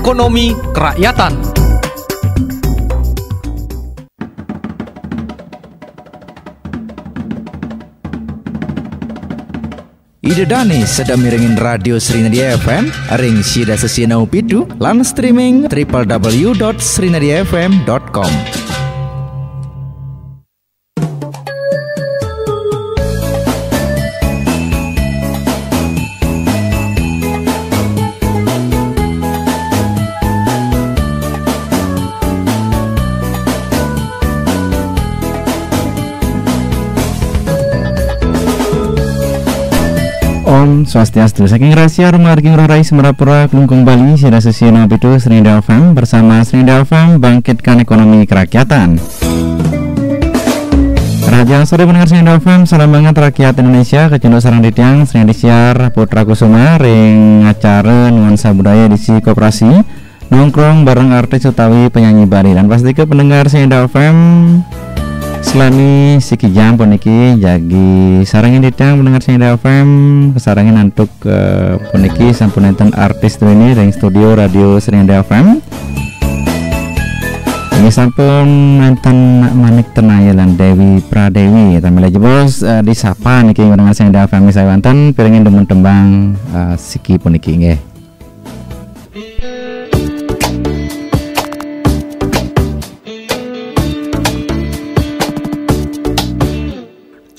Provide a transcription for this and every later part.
ekonomi kerakyatan. Ide Dani sedang mirengin radio Srinadia FM, ring sida sesienau pitu, lan streaming www.srinadiafm.com. Om Swastiastu. Saking rahasia rumah arking roh rais merapura kelungkung Bali sida sesienau pitu Srinadia FM bersama Srinadia FM bangkitkan ekonomi kerakyatan. Raja sore pendengar Srinadia FM, salam banget rakyat Indonesia, kecenduk sarang ditiang Srinadia siar Putra Kusuma ring acara nuansa budaya edisi koperasi nongkrong bareng artis utawi penyanyi Bali. Dan pasti ke pendengar Srinadia FM selami siki jam puniki jagi sarangin ditang pendengar Srinadia FM kesarangin antuk puniki sampun enten artis ini ring studio radio Srinadia FM. Ini sampun enten Manik Tenaya lan Dewi Pradewi tamela jebos disapa niki pendengar Srinadia FM saya wonten piringin demen tembang siki puniki nggih.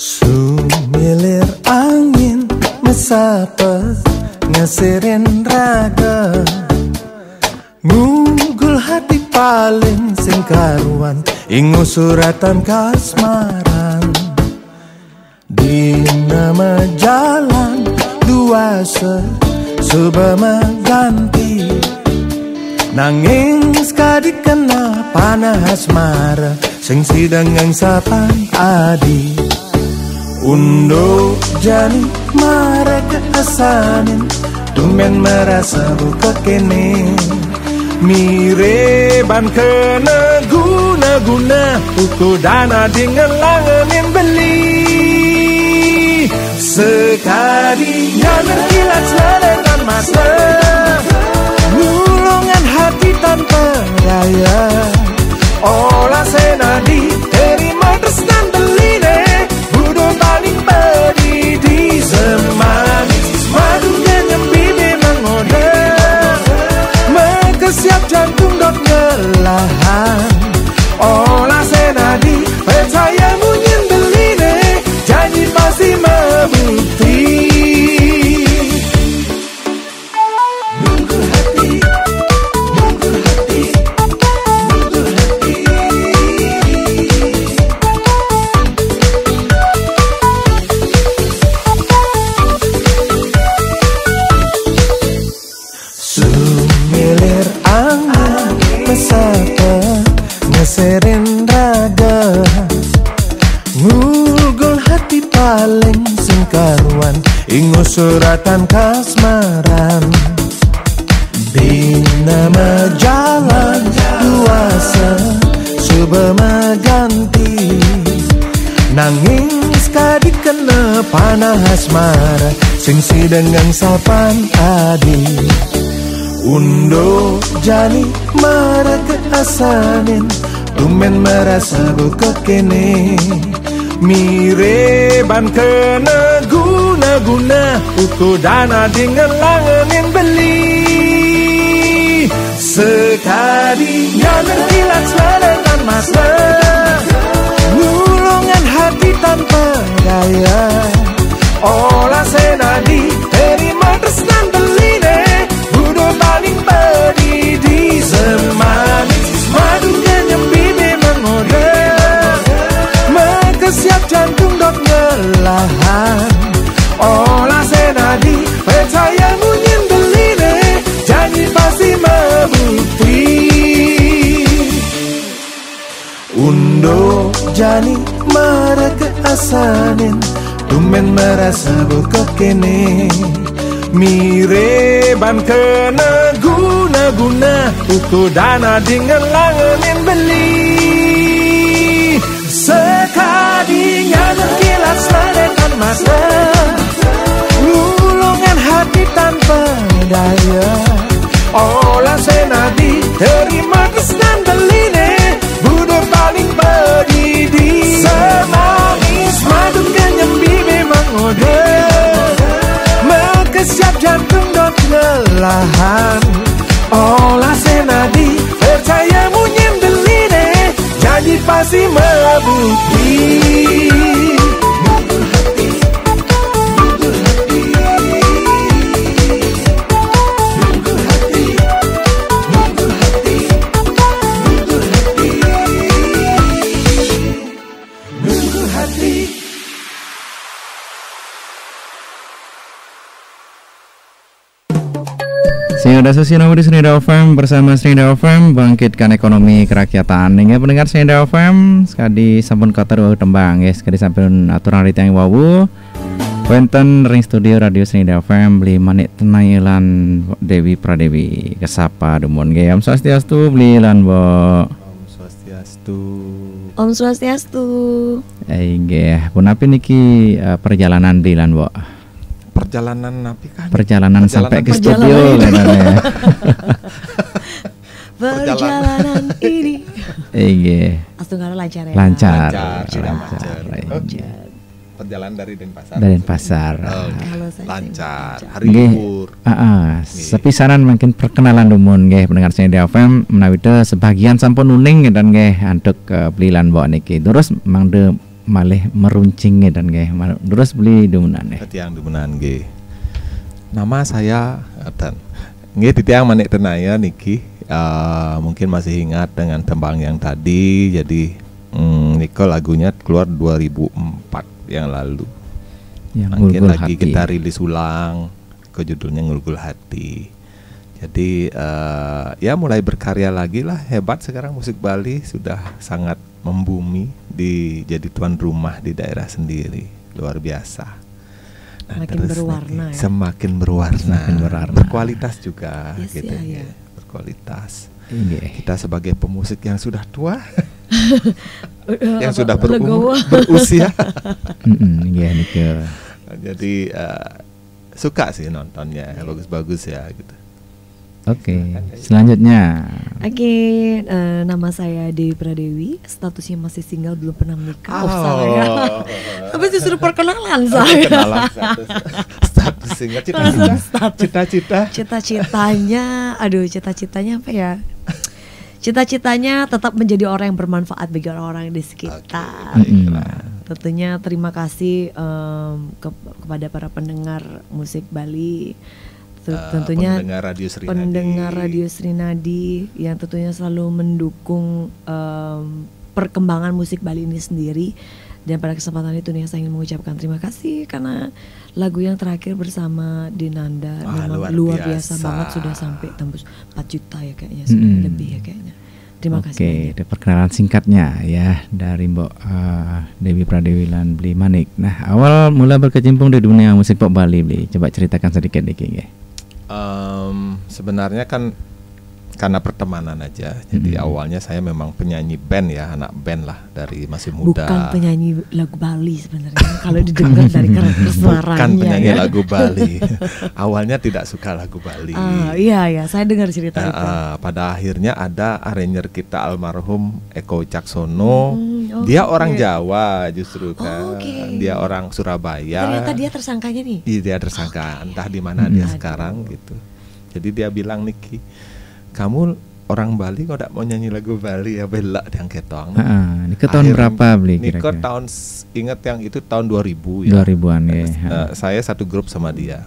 Sumilir angin mesapet ngesirin raga, ngugul hati paling sing karuan ingu suratan kasmaran. Di nama jalan dua sebama ganti, nanging sekadi kena panah asmara sing sidang sapan adi. Undo jani mara keasanin, tumben merasa buka kene. Mire ban kena guna-guna, uku dana dengan langanin beli. Sekadinya berkilat selekan masa, ngulungan hati tanpa daya. Olah senadi, terima tresnan beline. Paling pedih di semanis madunya nyembi memang ngoda, maka siap jantung dot ngelahan. Olah senadi percaya munyin beline, janji pasti membukti. Nunggu hati, nunggu hati, nunggu hati. Sumilir angin mesapa ngeserin raga, ngugul hati paling sengkaruan ingu suratan kasmaran. Di nama jalan duasa subama ganti, nanging sekadi kena panah asmara sing sidang sapan adi. Undo jani mara keasanin, tumben merasa buka kene. Mire ban kena guna-guna, uku dana dengan langanin beli. Sekadinya berkilat selekan masa, ngulungan hati tanpa daya. Olah senadi, terima tresnan beline. Paling pedih di semanis madunya nyembi memang ngoda, maka siap jantung dot ngelahan. Olah senadi percaya munyin beline, janji pasti membukti. Undo jani mara keasanin, tumben merasa buka kene. Mire ban kena guna-guna, uku dana dengan langanin beli. Sekadinya berkilat selekan masa, ngulungan hati tanpa daya. Olah sena bertahan. Olah senadi percaya munyen beline, janji pasti membukti. Sehingga Sosial di Serinda FM bersama Serinda FM bangkitkan ekonomi kerakyatan. Hingga pendengar Serinda FM sekali sampun kota dua tembang ya, sekali sampun aturan ritang wawu. Wenten ring studio radio Serinda FM beli manik tenailan Dewi Pradewi kesapa demun ge. Om Swastiastu beli lan bo. Om Swastiastu. Om Swastiastu. Nggih, punapi niki perjalanan beli lan bo. Perjalanan napi kan? Perjalanan sampai ke studio ya. Perjalanan ini. Nggih. Astunggal lancar ya. Lancar. Oke. Perjalanan dari Denpasar. Dari Denpasar. Kalau saya Lancar. Hari libur. Sepisanan makin perkenalan dumun nggih pendengar Serinda FM menawi sebagian sampun nuning dan nggih antuk belilan bawa niki. Terus mangde malih meruncing dan nggih terus beli dumunan nggih. Titiang dumunan nggih. Nama saya dan nggih titiang manik tenaya niki mungkin masih ingat dengan tembang yang tadi. Jadi niko lagunya keluar 2004 yang lalu. Yang mungkin lagi hati. Kita rilis ulang ke judulnya Ngulgul Hati. Jadi ya mulai berkarya lagi lah. Hebat sekarang musik Bali sudah sangat membumi jadi tuan rumah di daerah sendiri, luar biasa. Nah, semakin berwarna ya? Semakin berwarna, berkualitas juga gitu ya. Berkualitas. Kita sebagai pemusik yang sudah tua yang sudah berusia jadi suka sih nontonnya, bagus-bagus ya gitu. Oke, selanjutnya. Oke, nama saya Dewi Pradewi, statusnya masih single, belum pernah menikah. Saya. Tapi justru perkenalan saya. Status single, cita-citanya, cita-citanya apa ya? Cita-citanya tetap menjadi orang yang bermanfaat bagi orang-orang di sekitar. Tentunya terima kasih kepada para pendengar musik Bali. Tentunya pendengar Radio Srinadi yang tentunya selalu mendukung perkembangan musik Bali ini sendiri. Dan pada kesempatan itu nih saya ingin mengucapkan terima kasih karena lagu yang terakhir bersama Dinanda memang luar biasa banget, sudah sampai tembus 4 juta ya kayaknya, sudah lebih ya kayaknya. Terima kasih. Oke, perkenalan singkatnya ya dari Mbok Dewi Pradewi lan Bli Manik. Nah, awal mula berkecimpung di dunia musik pop Bali, Bli. Coba ceritakan sedikit ya. Sebenarnya kan karena pertemanan aja. Jadi awalnya saya memang penyanyi band ya, anak band lah dari masih muda. Bukan penyanyi lagu Bali sebenarnya. Kalau didengar dari karakter suaranya. Bukan penyanyi lagu Bali. Awalnya tidak suka lagu Bali. Iya, saya dengar cerita itu. Pada akhirnya ada arranger kita almarhum Eko Wicaksono. Dia orang Jawa justru kan. Dia orang Surabaya. Ternyata dia tersangkanya nih. Iya, dia tersangka. Entah di mana dia sekarang gitu. Jadi dia bilang, Niki, kamu orang Bali kok tidak mau nyanyi lagu Bali ya, bela yang ketong. Ini ke tahun berapa Bli kira-kira? Niko tahun, ingat yang itu tahun 2000 ya. 2000-an ya. Saya satu grup sama dia.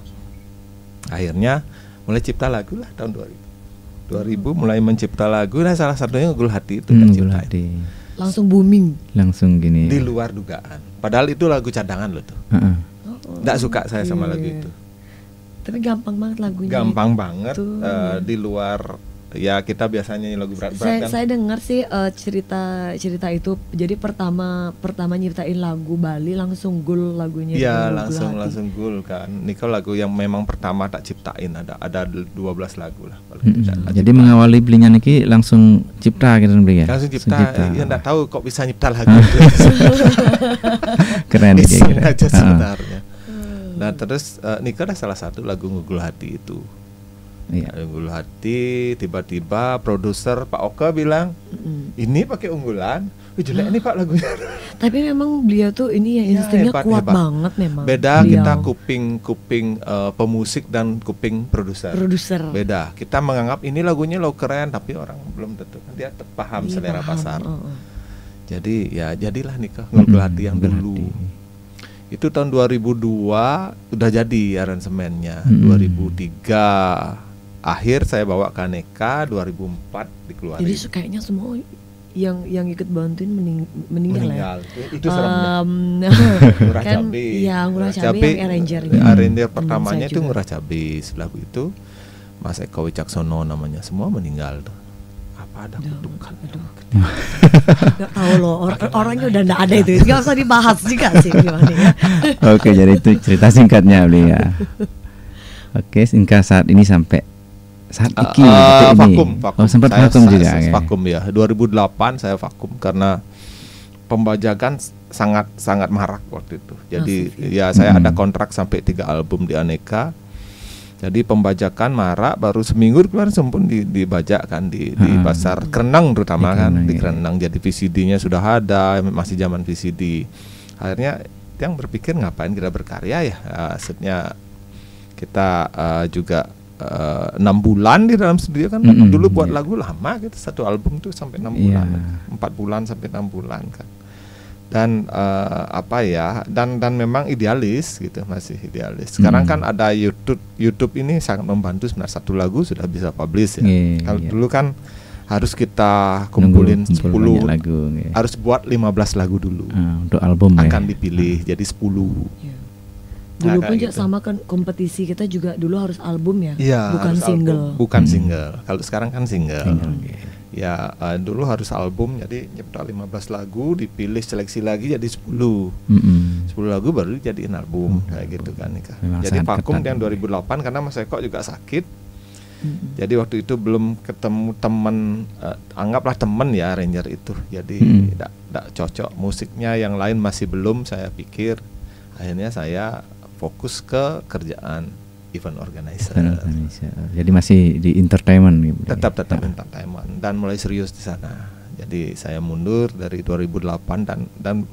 Akhirnya mulai cipta lagu lah tahun 2000. 2000 mulai mencipta lagu. Nah salah satunya Ngulgul Hati itu kan ciptain. Langsung booming. Langsung gini. Di luar dugaan. Padahal itu lagu cadangan loh tuh. Nggak suka saya sama lagu itu. Tapi gampang banget lagunya. Gampang banget. Di luar ya kita biasanya lagu berat-berat kan. Saya dengar sih cerita itu. Jadi pertama nyiptain lagu Bali langsung gul lagunya. Iya, langsung gul kan. Ini kalau lagu yang memang pertama tak ciptain, ada 12 lagu lah. Jadi mengawali Belinya niki langsung cipta gitu Beli ya. Langsung cipta. Ya enggak tahu kok bisa nyipta lagu itu. Keren nih aja sebenarnya. Nah terus Nika ada salah satu lagu Ngulgul Hati itu. Ngulgul Hati, tiba-tiba produser Pak Oka bilang, Ini pakai unggulan, jelek nih Pak lagunya. Tapi memang beliau tuh ini ya instingnya kuat banget memang. Beda beliau. Kita kuping pemusik dan kuping produser. Beda. Kita menganggap ini lagunya lo keren, tapi orang belum tentu dia paham selera pasar. Jadi ya jadilah nikah ngobrol hati yang dulu. Itu tahun 2002 udah jadi aransemennya. 2003 akhir saya bawa ke Aneka, 2004 dikeluarin. Jadi kayaknya semua yang ikut bantuin meninggal ya. Itu seremnya. Ngurah kan, Cabe. Iya, Ngurah Cabe yang arrangernya. Arranger pertamanya itu Ngurah Cabe. Setelah itu Mas Eko Wicaksono namanya, semua meninggal tuh. Apa ada kutukan? Gak tahu loh, orangnya udah nggak ada itu. Gak usah dibahas juga sih gimana ya. Oke, jadi itu cerita singkatnya beliau. Oke, singkat saat ini sampai saat ini vakum. Sempat vakum juga. Vakum ya. 2008 saya vakum karena pembajakan sangat marak waktu itu. Jadi ya saya ada kontrak sampai 3 album di Aneka. Jadi pembajakan marak, baru seminggu kemarin sempun dibajak kan di pasar Kerenang terutama kan di Kerenang. Jadi VCD-nya sudah ada, masih zaman VCD. Akhirnya yang berpikir ngapain kita berkarya ya. Akhirnya kita juga 6 bulan di dalam studio kan. Dulu buat lagu lama gitu, satu album tuh sampai 6 bulan, 4 bulan sampai 6 bulan kan. Dan dan memang idealis gitu, masih idealis. Sekarang kan ada YouTube ini sangat membantu sebenarnya, satu lagu sudah bisa publish ya. Kalau dulu kan harus kita kumpulin 10 lagu, harus buat 15 lagu dulu untuk album akan dipilih jadi 10. Dulu pun juga sama kan, kompetisi kita juga dulu harus album ya, bukan single. Bukan single. Kalau sekarang kan single. Ya dulu harus album, jadi nyetel 15 lagu, dipilih seleksi lagi jadi 10. 10 lagu baru dijadiin album kayak gitu kan. Jadi vakum yang 2008 karena Mas Eko juga sakit. Jadi waktu itu belum ketemu teman, anggaplah teman ya arranger itu. Jadi tidak cocok musiknya, yang lain masih belum saya pikir. Akhirnya saya fokus ke kerjaan event organizer. Jadi masih di entertainment gitu. Tetap entertainment dan mulai serius di sana. Jadi saya mundur dari 2008 dan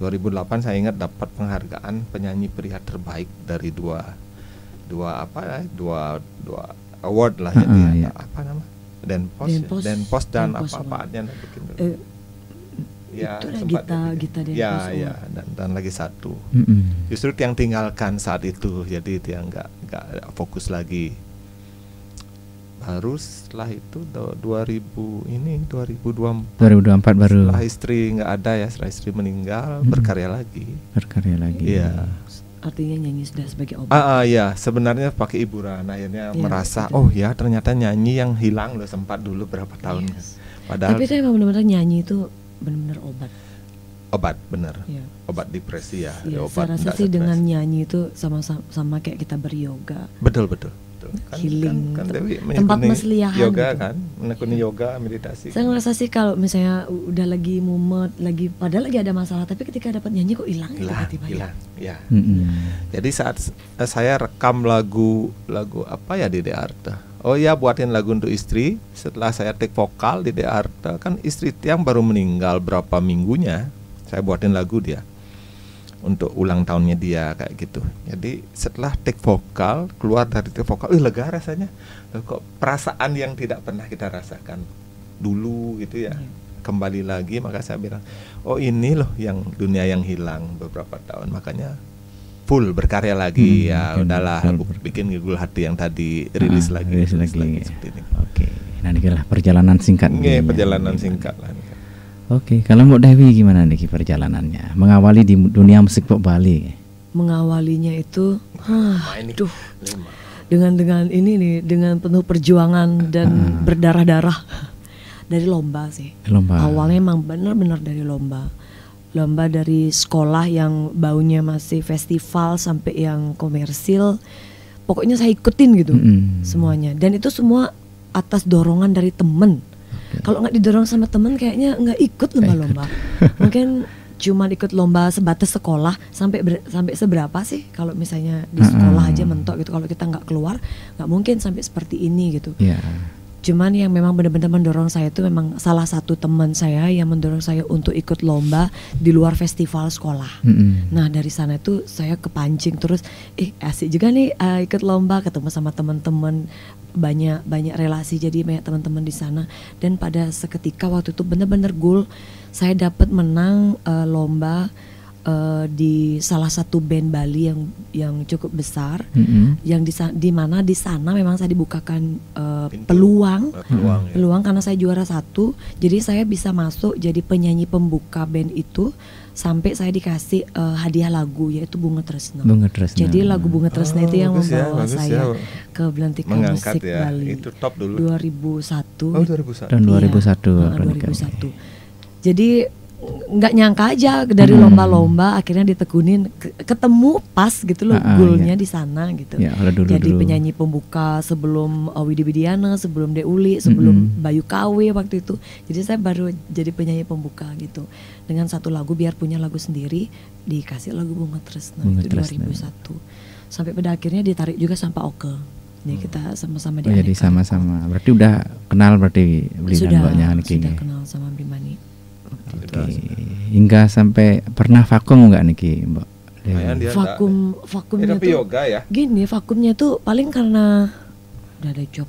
2008 saya ingat dapat penghargaan penyanyi pria terbaik dari dua award lah jadi apa nama? Denpos dan apa-apaannya bikin dulu. Ya, itu Gita dan lagi satu. Justru yang tinggalkan saat itu, jadi dia nggak fokus lagi. Baru setelah itu 2024 baru. Setelah istri nggak ada ya, setelah istri meninggal, berkarya lagi. Iya. Artinya nyanyi sudah sebagai obat. Ya sebenarnya pakai hiburan. Akhirnya merasa oh ya ternyata nyanyi yang hilang loh sempat dulu berapa tahun. Padahal. Tapi itu emang benar-benar nyanyi itu benar-benar obat bener obat depresi ya, obat. Saya rasa sih dengan nyanyi itu sama kayak kita beryoga, betul kan, healing kan tempat mesliahan yoga gitu. Kan menekuni yoga, meditasi. Saya ngerasa sih kalau misalnya udah lagi mumet, padahal lagi ada masalah, tapi ketika dapat nyanyi kok hilang ya. Jadi saat saya rekam lagu apa ya di Arta. Oh ya, buatin lagu untuk istri. Setelah saya take vokal di Arta, kan istri Tiang baru meninggal berapa minggunya, saya buatin lagu dia untuk ulang tahunnya dia kayak gitu. Jadi setelah take vokal, keluar dari take vokal, lega rasanya. Kok perasaan yang tidak pernah kita rasakan dulu gitu ya. Kembali lagi, maka saya bilang, oh ini loh yang dunia yang hilang beberapa tahun, makanya full berkarya lagi. Udahlah bikin Ngigul Hati yang tadi rilis lagi seperti ini. Oke. Nah, ini lah perjalanan singkat. Perjalanan singkat lah. Oke, kalau Mbak Dewi gimana nih perjalanannya? Mengawali di dunia musik pop Bali. Mengawalinya itu dengan ini nih, dengan penuh perjuangan dan berdarah-darah. Dari lomba sih. Awalnya emang benar-benar dari lomba dari sekolah yang baunya masih festival sampai yang komersil, pokoknya saya ikutin gitu semuanya, dan itu semua atas dorongan dari temen. Kalau nggak didorong sama temen kayaknya nggak ikut lomba-lomba. Mungkin cuma ikut lomba sebatas sekolah, sampai seberapa sih kalau misalnya di sekolah aja mentok gitu. Kalau kita nggak keluar nggak mungkin sampai seperti ini gitu. Cuman yang memang benar-benar mendorong saya itu memang salah satu teman saya yang mendorong saya untuk ikut lomba di luar festival sekolah. Nah dari sana itu saya kepancing terus, asik juga nih ikut lomba, ketemu sama teman-teman, banyak relasi, jadi banyak teman-teman di sana. Dan pada seketika waktu itu benar-benar goal, saya dapat menang lomba di salah satu band Bali yang cukup besar, yang di mana di sana memang saya dibukakan peluang karena saya juara 1, jadi saya bisa masuk jadi penyanyi pembuka band itu sampai saya dikasih hadiah lagu yaitu Bunga Tresna. Jadi lagu Bunga Tresna itu yang membawa saya ke Belantika Musik Bali. Itu top dulu. 2001. Tahun 2001. 2001. Jadi nggak nyangka aja dari lomba-lomba akhirnya ditekunin ketemu pas gitu loh goalnya di sana gitu. Jadi penyanyi pembuka sebelum Widi Widiana, sebelum Deuli, sebelum Bayu KW waktu itu. Jadi saya baru jadi penyanyi pembuka gitu dengan satu lagu, biar punya lagu sendiri dikasih lagu Bunga Tresna itu 2001. Sampai pada akhirnya ditarik juga sama Pak Oke. Jadi kita sama-sama di jadi sama-sama. Berarti udah kenal berarti sudah kenal sama Bimani. Hingga sampai pernah vakum nggak Niki, Mbak? Vakumnya tuh yoga ya. Gini, vakumnya tuh paling karena udah ada job.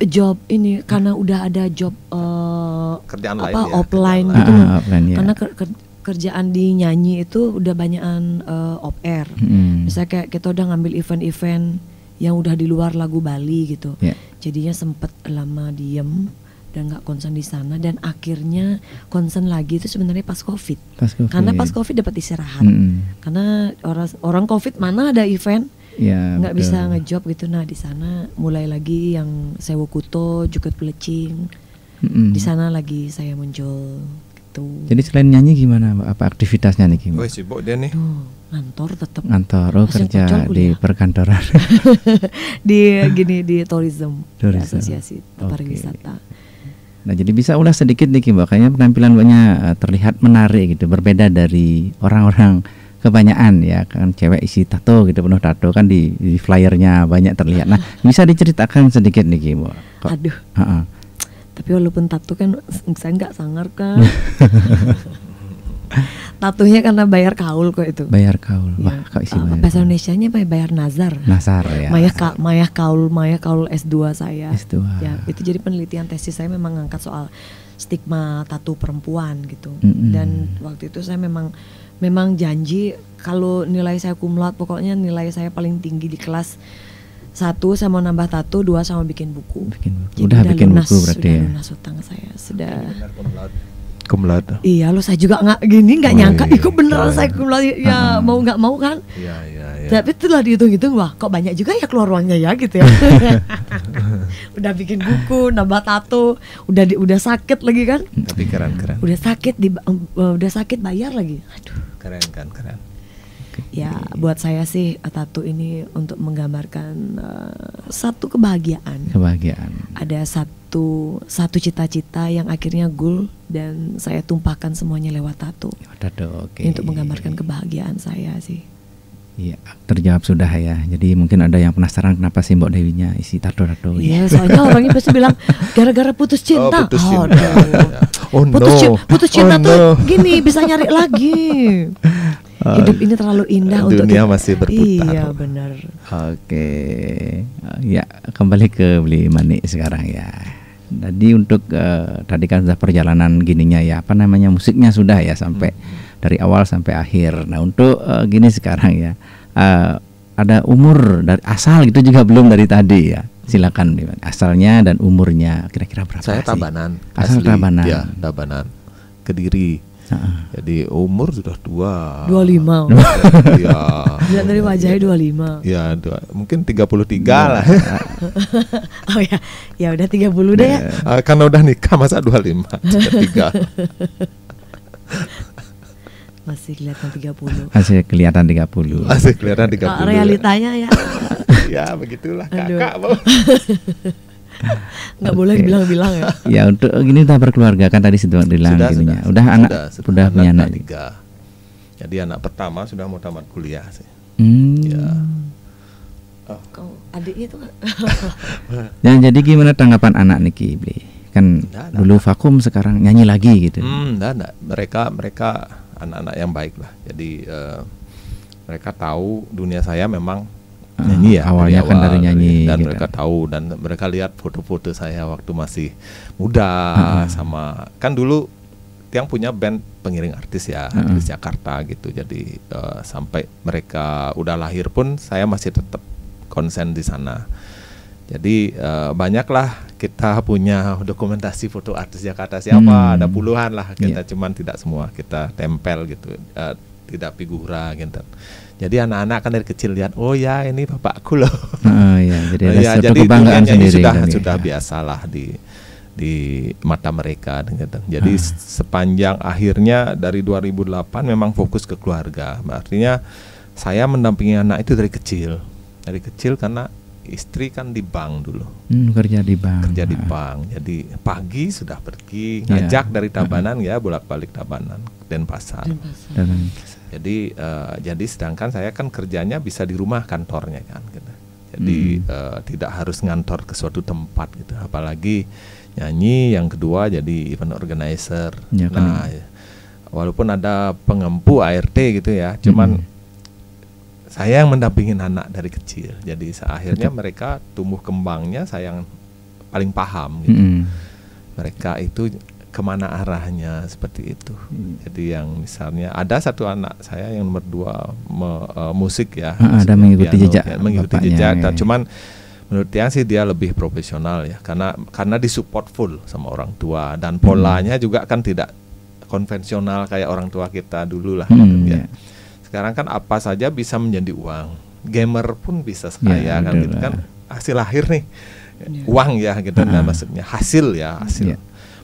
Job ini karena udah ada job kerjaan lain offline gitu loh. Karena kerjaan di nyanyi itu udah banyakan off air. Misalnya kayak kita udah ngambil event-event yang udah di luar lagu Bali gitu. Jadinya sempet lama diem dan nggak konsen di sana, dan akhirnya konsen lagi itu sebenarnya pas COVID. Karena pas COVID dapat istirahat. Karena orang COVID mana ada event, nggak bisa ngejob gitu. Nah di sana mulai lagi yang Sewu Kuto, Jukut Pelecing, di sana lagi saya muncul gitu. Jadi selain nyanyi gimana, Mbak? Apa aktivitasnya nih? Wah sibuk dia nih. Ngantor tetap. Kerja di perkantoran. di tourism. Asosiasi pariwisata. Nah jadi bisa ulas sedikit nih Mbak, kayaknya penampilan Mbaknya terlihat menarik gitu, berbeda dari orang-orang kebanyakan ya kan, cewek isi tato gitu, penuh tato kan di flyernya banyak terlihat. Nah bisa diceritakan sedikit nih Mbak? Aduh. Tapi walaupun tato kan saya nggak sangar kan. Tatunya karena bayar kaul kok itu. Bayar kaul. Wah, kok isi bayar. Bahasa Indonesianya bayar nazar. Nazar ya. Maya kaul S2 saya. S2. Ya, itu jadi penelitian tesis saya memang ngangkat soal stigma tato perempuan gitu. Dan waktu itu saya memang janji kalau nilai saya cum laude, pokoknya nilai saya paling tinggi di kelas 1 saya mau nambah tato, 2 sama bikin buku. Jadi udah bikin lunas, buku berarti ya. Lunas utang saya sudah. Cum laude. Iya, lo saya juga nggak nyangka ikut beneran saya cum laude ya, mau nggak mau kan. Iya. Tapi setelah dihitung-hitung, wah kok banyak juga ya keluar uangnya ya gitu ya. Udah bikin buku, nambah tato, udah sakit lagi kan. Tapi keren. Udah sakit bayar lagi. Aduh. Keren. Ya buat saya sih tato ini untuk menggambarkan satu kebahagiaan. Ada satu cita-cita yang akhirnya goal dan saya tumpahkan semuanya lewat tato. Untuk menggambarkan kebahagiaan saya sih. Iya, terjawab sudah ya. Jadi mungkin ada yang penasaran kenapa sih Mbak Dewinya isi tato-tato. Iya, soalnya orangnya pasti bilang gara-gara putus cinta. Putus cinta tuh gini bisa nyari lagi. Hidup ini terlalu indah untuk dunia masih berputar. Iya benar. Oke, ya kembali ke Beli Manik sekarang ya. Jadi untuk tadi kan sudah perjalanan gininya ya, apa namanya, musiknya sudah ya sampai dari awal sampai akhir. Nah untuk gini sekarang ya, ada umur dari asal gitu juga belum dari tadi ya. Silakan asalnya dan umurnya kira-kira berapa? Saya sih? Tabanan. Asal Tabanan. Ya, Tabanan. Kediri. Jadi umur sudah tua. 25. Iya. Lihat dari wajahnya 25. Ya, mungkin 33 lah. Oh ya. Ya udah 30 deh ya. Karena udah nikah masa 25. 33. Masih kelihatan 30. Masih kelihatan 30. Masih kelihatan 30. Realitanya ya. Ya, begitulah kakak, Bang. Nggak boleh bilang-bilang ya. Ya untuk gini udah berkeluarga kan tadi sudah bilang gininya. Udah anak udah punya anak 3. Jadi anak pertama sudah mau tamat kuliah sih. Ya. Kau adiknya itu nggak? Jadi gimana tanggapan anak niki, Bli? Kan dulu vakum, sekarang nyanyi lagi gitu. Enggak. Mereka anak-anak yang baik lah. Jadi mereka tahu dunia saya memang nyanyi ya. Awalnya kan dari nyanyi. Dan gitu. mereka tahu, dan mereka lihat foto-foto saya waktu masih muda sama, kan dulu Tiang punya band pengiring artis ya, artis Jakarta gitu. Jadi sampai mereka udah lahir pun saya masih tetap konsen di sana. Jadi banyaklah kita punya dokumentasi foto artis Jakarta siapa, ada puluhan lah kita, cuman tidak semua kita tempel gitu, tidak figura gitu. Jadi anak-anak kan dari kecil lihat, oh ya ini bapakku loh. Jadi ada suatu kebanggaan sendiri. Sudah biasalah di mata mereka gitu. Jadi sepanjang akhirnya dari 2008 memang fokus ke keluarga. Artinya saya mendampingi anak itu dari kecil karena istri kan di bank dulu. Kerja di bank. Jadi pagi sudah pergi ngajak dari Tabanan ya, bolak-balik Tabanan, Denpasar. Jadi sedangkan saya kan kerjanya bisa di rumah kantornya kan gitu. Jadi tidak harus ngantor ke suatu tempat gitu. Apalagi nyanyi, yang kedua jadi event organizer. Nah, walaupun ada pengempu ART gitu ya, cuman saya yang mendampingin anak dari kecil. Jadi akhirnya mereka tumbuh kembangnya saya yang paling paham gitu. Mereka itu kemana arahnya seperti itu. Jadi yang misalnya ada satu anak saya yang nomor 2 musik ya, ada mengikuti jejak, dan cuman menurut Tiang sih dia lebih profesional ya, karena disupport full sama orang tua, dan polanya juga kan tidak konvensional kayak orang tua kita dulu lah gitu ya. Sekarang kan apa saja bisa menjadi uang, gamer pun bisa sekaya kan gitu kan, hasil akhir nih uang ya gitu. Nah maksudnya hasil.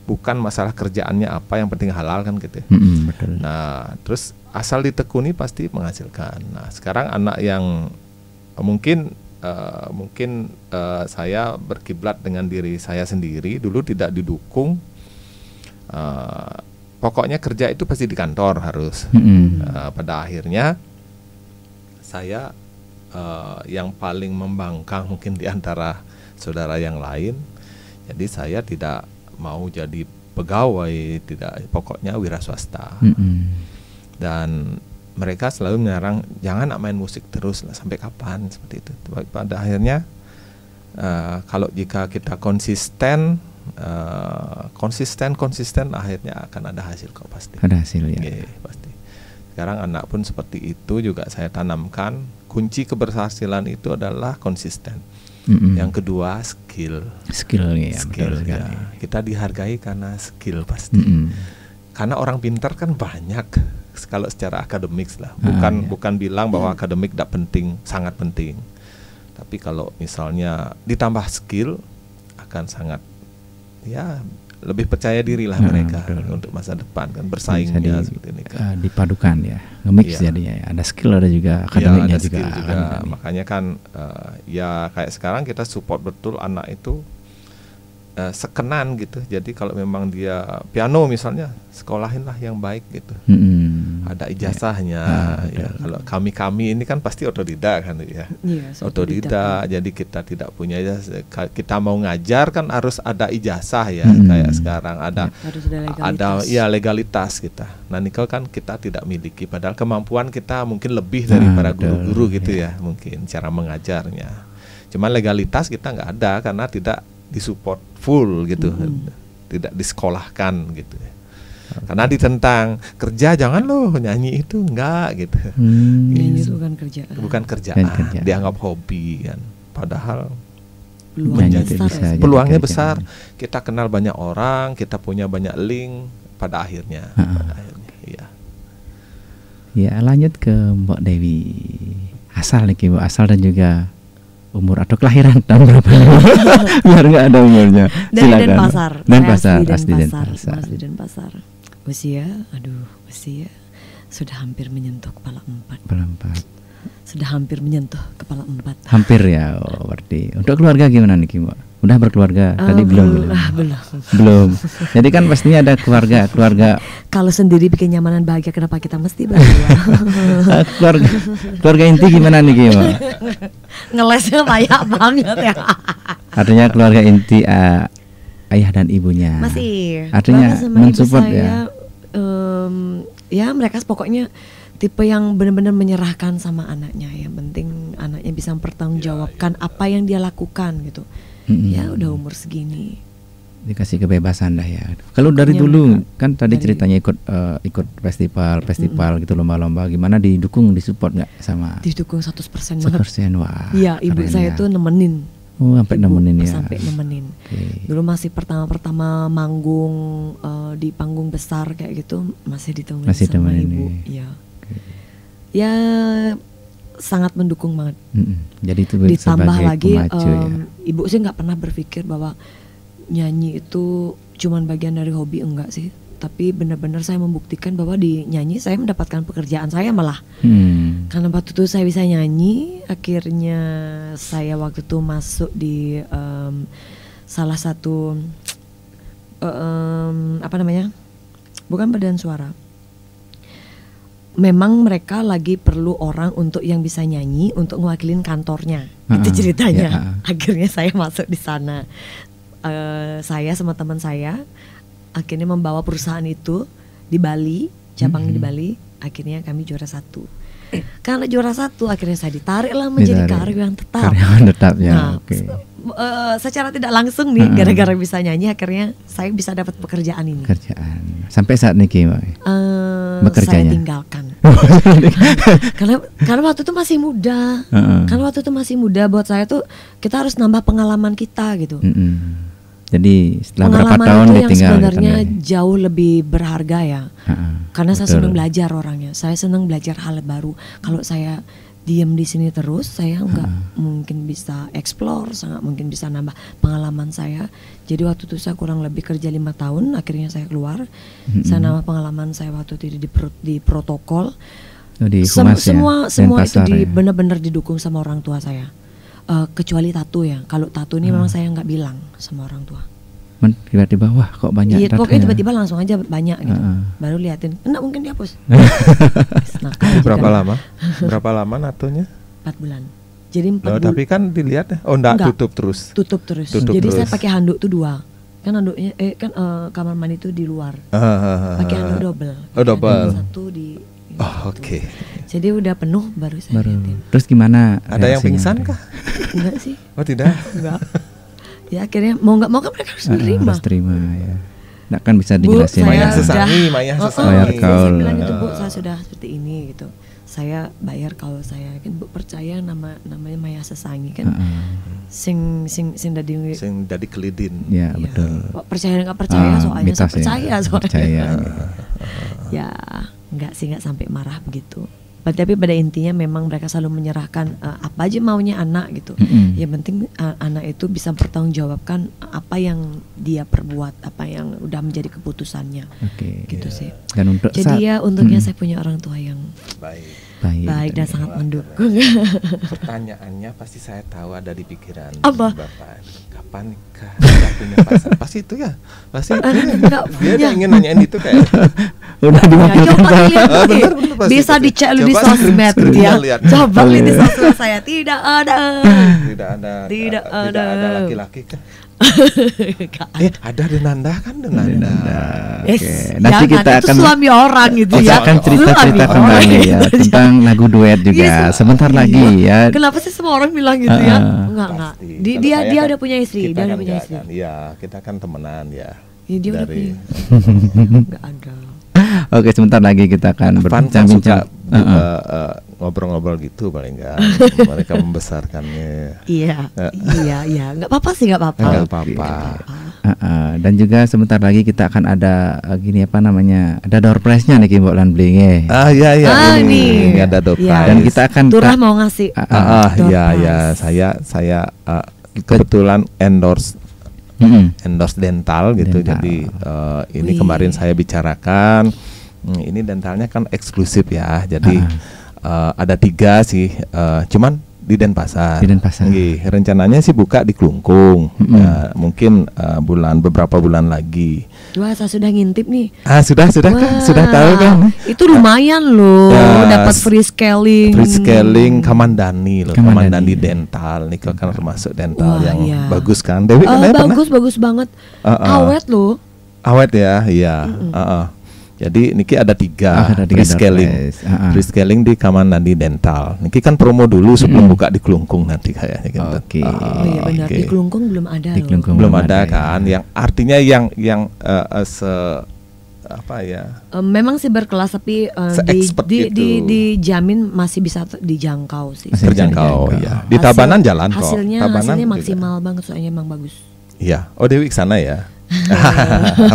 Bukan masalah kerjaannya apa, yang penting halal kan gitu. Betul. Nah terus asal ditekuni pasti menghasilkan. Nah sekarang anak yang mungkin saya berkiblat dengan diri saya sendiri, dulu tidak didukung. Pokoknya kerja itu pasti di kantor harus. Pada akhirnya saya yang paling membangkang mungkin di antara saudara yang lain. Jadi saya tidak mau jadi pegawai, pokoknya wira swasta. Dan mereka selalu menyerang, jangan main musik terus lah, sampai kapan seperti itu. Pada akhirnya kalau jika kita konsisten akhirnya akan ada hasil kok pasti. Ada hasil ya. Pasti. Sekarang anak pun seperti itu juga saya tanamkan. Kunci keberhasilan itu adalah konsisten. Yang kedua skill ya. Kita dihargai karena skill pasti. Karena orang pintar kan banyak kalau secara akademik lah. Bukan bilang bahwa akademik tidak penting, sangat penting. Tapi kalau misalnya ditambah skill akan sangat lebih percaya diri lah mereka untuk masa depan kan, bersaingnya seperti ini kan. Dipadukan ya, nge-mix jadinya ya. Ada skill, ada juga akademiknya juga. Makanya kan kayak sekarang kita support betul anak itu sekenan gitu. Jadi kalau memang dia piano misalnya, sekolahinlah yang baik gitu. Ada ijazahnya. Kalau kami ini kan pasti otodidak kan ya. Otodidak. Jadi kita tidak punya ijazah. Kita mau ngajar kan harus ada ijazah ya. Kayak sekarang ada legalitas kita. Nah ini kan kita tidak miliki. Padahal kemampuan kita mungkin lebih dari para guru-guru gitu ya. Mungkin cara mengajarnya. Cuman legalitas kita nggak ada karena tidak disupport full gitu, tidak disekolahkan gitu. Karena ditentang, kerja jangan loh, nyanyi itu enggak gitu. Nyanyi itu bukan kerjaan. Dianggap hobi kan. Padahal peluangnya besar. Kita kenal banyak orang, kita punya banyak link pada akhirnya. Ya lanjut ke Mbak Dewi. Asal nih Bu, asal dan juga umur atau kelahiran tahun berapa? Biar nggak ada umurnya. Dari Denpasar. Asli Denpasar. Usia sudah hampir menyentuh kepala 4. Sudah hampir menyentuh kepala 4. Hampir ya, berarti. Untuk keluarga gimana nih Mbak? Udah berkeluarga? Tadi belum. Belum. Jadi kan pastinya ada keluarga. Kalau sendiri bikin nyamanan bahagia, kenapa kita mesti berdua? keluarga inti gimana nih Kim? Ngelesnya banyak banget ya. Artinya keluarga inti ayah dan ibunya. Masih. Artinya mensupport ya. Ya mereka pokoknya tipe yang benar-benar menyerahkan sama anaknya. Yang penting anaknya bisa mempertanggungjawabkan apa yang dia lakukan gitu. Ya udah umur segini. Dikasih kebebasan dah ya. Kalau dari dulu kan tadi ceritanya ikut festival gitu, lomba-lomba, gimana didukung, disupport nggak sama? Didukung 100% banget. 100%, wah. Iya, ibu saya tuh nemenin. Oh, sampai nemenin ya. Sampai nemenin. Okay. Dulu masih pertama manggung di panggung besar kayak gitu masih ditemenin sama ibu. Iya. Okay. Ya sangat mendukung banget. Jadi itu ditambah lagi pemacu, ya. Ibu sih nggak pernah berpikir bahwa nyanyi itu cuman bagian dari hobi, enggak sih. Tapi benar-benar saya membuktikan bahwa di nyanyi saya mendapatkan pekerjaan saya malah. Karena waktu itu saya bisa nyanyi, akhirnya saya waktu itu masuk di salah satu bukan badan suara. Memang mereka lagi perlu orang untuk yang bisa nyanyi untuk ngewakilin kantornya. Itu ceritanya. Akhirnya saya masuk di sana. Saya sama teman saya akhirnya membawa perusahaan itu di Bali, cabangnya di Bali. Akhirnya kami juara 1. Karena juara 1 akhirnya saya ditarik lah menjadi karyawan tetap. Karyawan tetap ya. Nah, secara tidak langsung nih, gara-gara bisa nyanyi akhirnya saya bisa dapat pekerjaan ini. Pekerjaan. Sampai saat ini saya tinggalkan. karena waktu itu masih muda. Karena waktu itu masih muda, buat saya tuh kita harus nambah pengalaman kita gitu. Jadi setelah pengalaman berapa tahun itu yang ditinggal sebenarnya jauh lebih berharga ya. Karena saya senang belajar orangnya. Saya senang belajar hal baru. Kalau saya diam di sini terus, saya nggak mungkin bisa explore, sangat mungkin bisa nambah pengalaman saya. Jadi waktu itu saya kurang lebih kerja 5 tahun, akhirnya saya keluar. Saya nambah pengalaman saya waktu itu di protokol. Semua itu benar-benar didukung sama orang tua saya. Kecuali tato ya. Kalau tato ini memang saya nggak bilang sama orang tua. Tiba-tiba wah kok banyak. Iya, pokoknya tiba-tiba langsung aja banyak gitu. Baru liatin, enggak mungkin dihapus. Berapa lama? Berapa lama natonya? 4 bulan. Jadi 4 bulan. Tapi kan dilihat enggak tutup terus. Tutup terus. Jadi saya pakai handuk tuh 2. Kan handuknya kamar mandi itu di luar. Pakai handuk double. Oh, double. Satu di oke. Jadi udah penuh baru saya liatin. Terus gimana? Ada yang pingsan kah? Enggak sih. Oh, tidak. Enggak. Ya akhirnya mau nggak mau kan mereka harus menerima. Harus terima ya. Nggak kan bisa dijelasin. Maya sesangi. Saya bilang itu, Bu, saya sudah seperti ini gitu. Saya bayar kalau saya kan Bu percaya namanya Maya Sesangi kan. Sing dadi kelidin. Ya, betul. Percaya nggak percaya soalnya saya percaya soalnya. Percaya. Ya nggak sampai marah begitu. Tapi pada intinya memang mereka selalu menyerahkan apa aja maunya anak gitu. Yang penting anak itu bisa bertanggungjawabkan apa yang dia perbuat, apa yang udah menjadi keputusannya. Gitu sih. Dan jadi untungnya saya punya orang tua yang baik dan sangat mendukung. Pertanyaannya pasti saya tahu ada di pikiran Bapak. Kapan nikah? Punya pasangan? Pasti itu ya. Pasti dia ingin nanyain itu kayak udah diwakilkan bener, bisa dicek lu di sosmed ya. Coba lihat di sosmed saya tidak ada laki-laki kan. Ada Denanda kan Denanda. Nanti kita akan suami orang gitu ya. Akan cerita-cerita kembali ya tentang lagu duet juga sebentar lagi ya. Kenapa sih semua orang bilang gitu ya? Enggak. Dia udah punya istri, dia udah punya istri. Iya, kita kan temenan ya. Dia udah punya. Enggak ada. Oke, sebentar lagi kita akan berbincang-bincang ngobrol-ngobrol gitu paling enggak. Mereka membesarkannya. Iya, nggak apa-apa sih, nggak apa-apa. Dan juga sebentar lagi kita akan ada ada door prize-nya nih Mbok Lan Bling. Ini ada door prize. Dan kita akan Turah mau ngasih. Saya kebetulan endorse dental gitu. Jadi ini kemarin saya bicarakan, ini dentalnya kan eksklusif ya. Jadi ada 3 sih, cuman di Denpasar. Di Denpasar. Nggih, rencananya sih buka di Klungkung. Ya, mungkin beberapa bulan lagi. Wah, saya sudah ngintip nih. Sudah Wah, kan? Sudah tahu kan? Itu lumayan loh, Ya, dapat free scaling. Free scaling Kamandani loh, Kamandani. Kamandani Dental. Nikel kan termasuk dental Wah, yang iya. bagus kan. Dewi kan pernah? Bagus banget. Awet loh. Awet ya, iya. Jadi niki ada 3 ada 3 free scaling. Free scaling di Kamandani Dental. Niki kan promo dulu sebelum buka di Klungkung nanti kayaknya gitu. Oke. Oh iya benar, oke. di Klungkung belum ada Di loh. Klungkung Belum ada ya. kan, yang artinya yang apa ya? Memang sih berkelas tapi Se-expert gitu. dijamin masih bisa dijangkau sih. Masih Terjangkau dijangkau. ya. Di Tabanan jalan kok. Hasilnya Tabanan juga. maksimal banget soalnya emang bagus. Iya. Oh, Dewi kesana ya.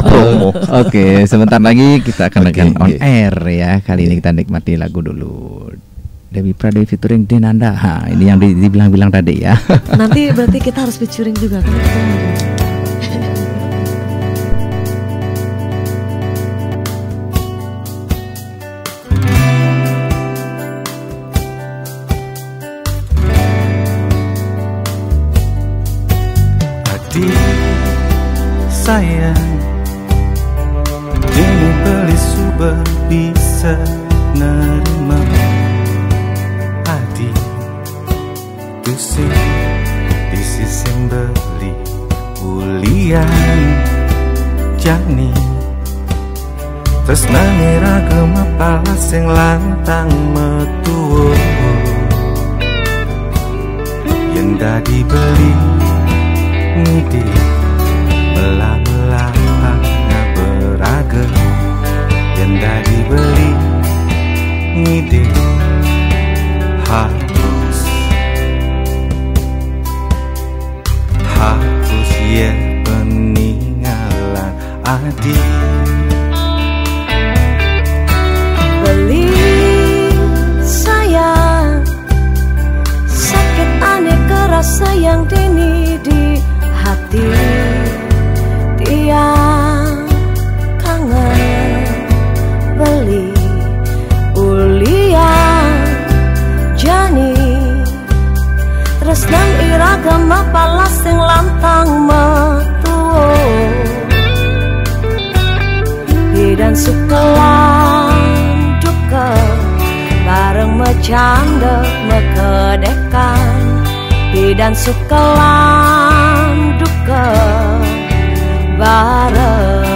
Promo. Oke, sebentar lagi kita akan Oke, on oke. air ya. Kali ini kita nikmati lagu dulu. Dewi Pradewi featuring Denanda. Ini yang dibilang-bilang tadi ya. Nanti berarti kita harus featuring juga kan. Adik sayang, ini beli suber bisa nerima. Adik tusi di sisi beli ulian jani. Terus nangira gemepala sing lantang metuwo yang dadi beli ngidi melah-melah beraga yang dadi beli ngidi hapus ya peninggalan adik. Beli sayang, sakit aneh kerasa yang dini di hati. Dia kangen beli ulian jani. Terus nang iragam palas yang lantang metuo. Dan sukelan duka bareng mecanda mekedekan. Dan sukelan duka bareng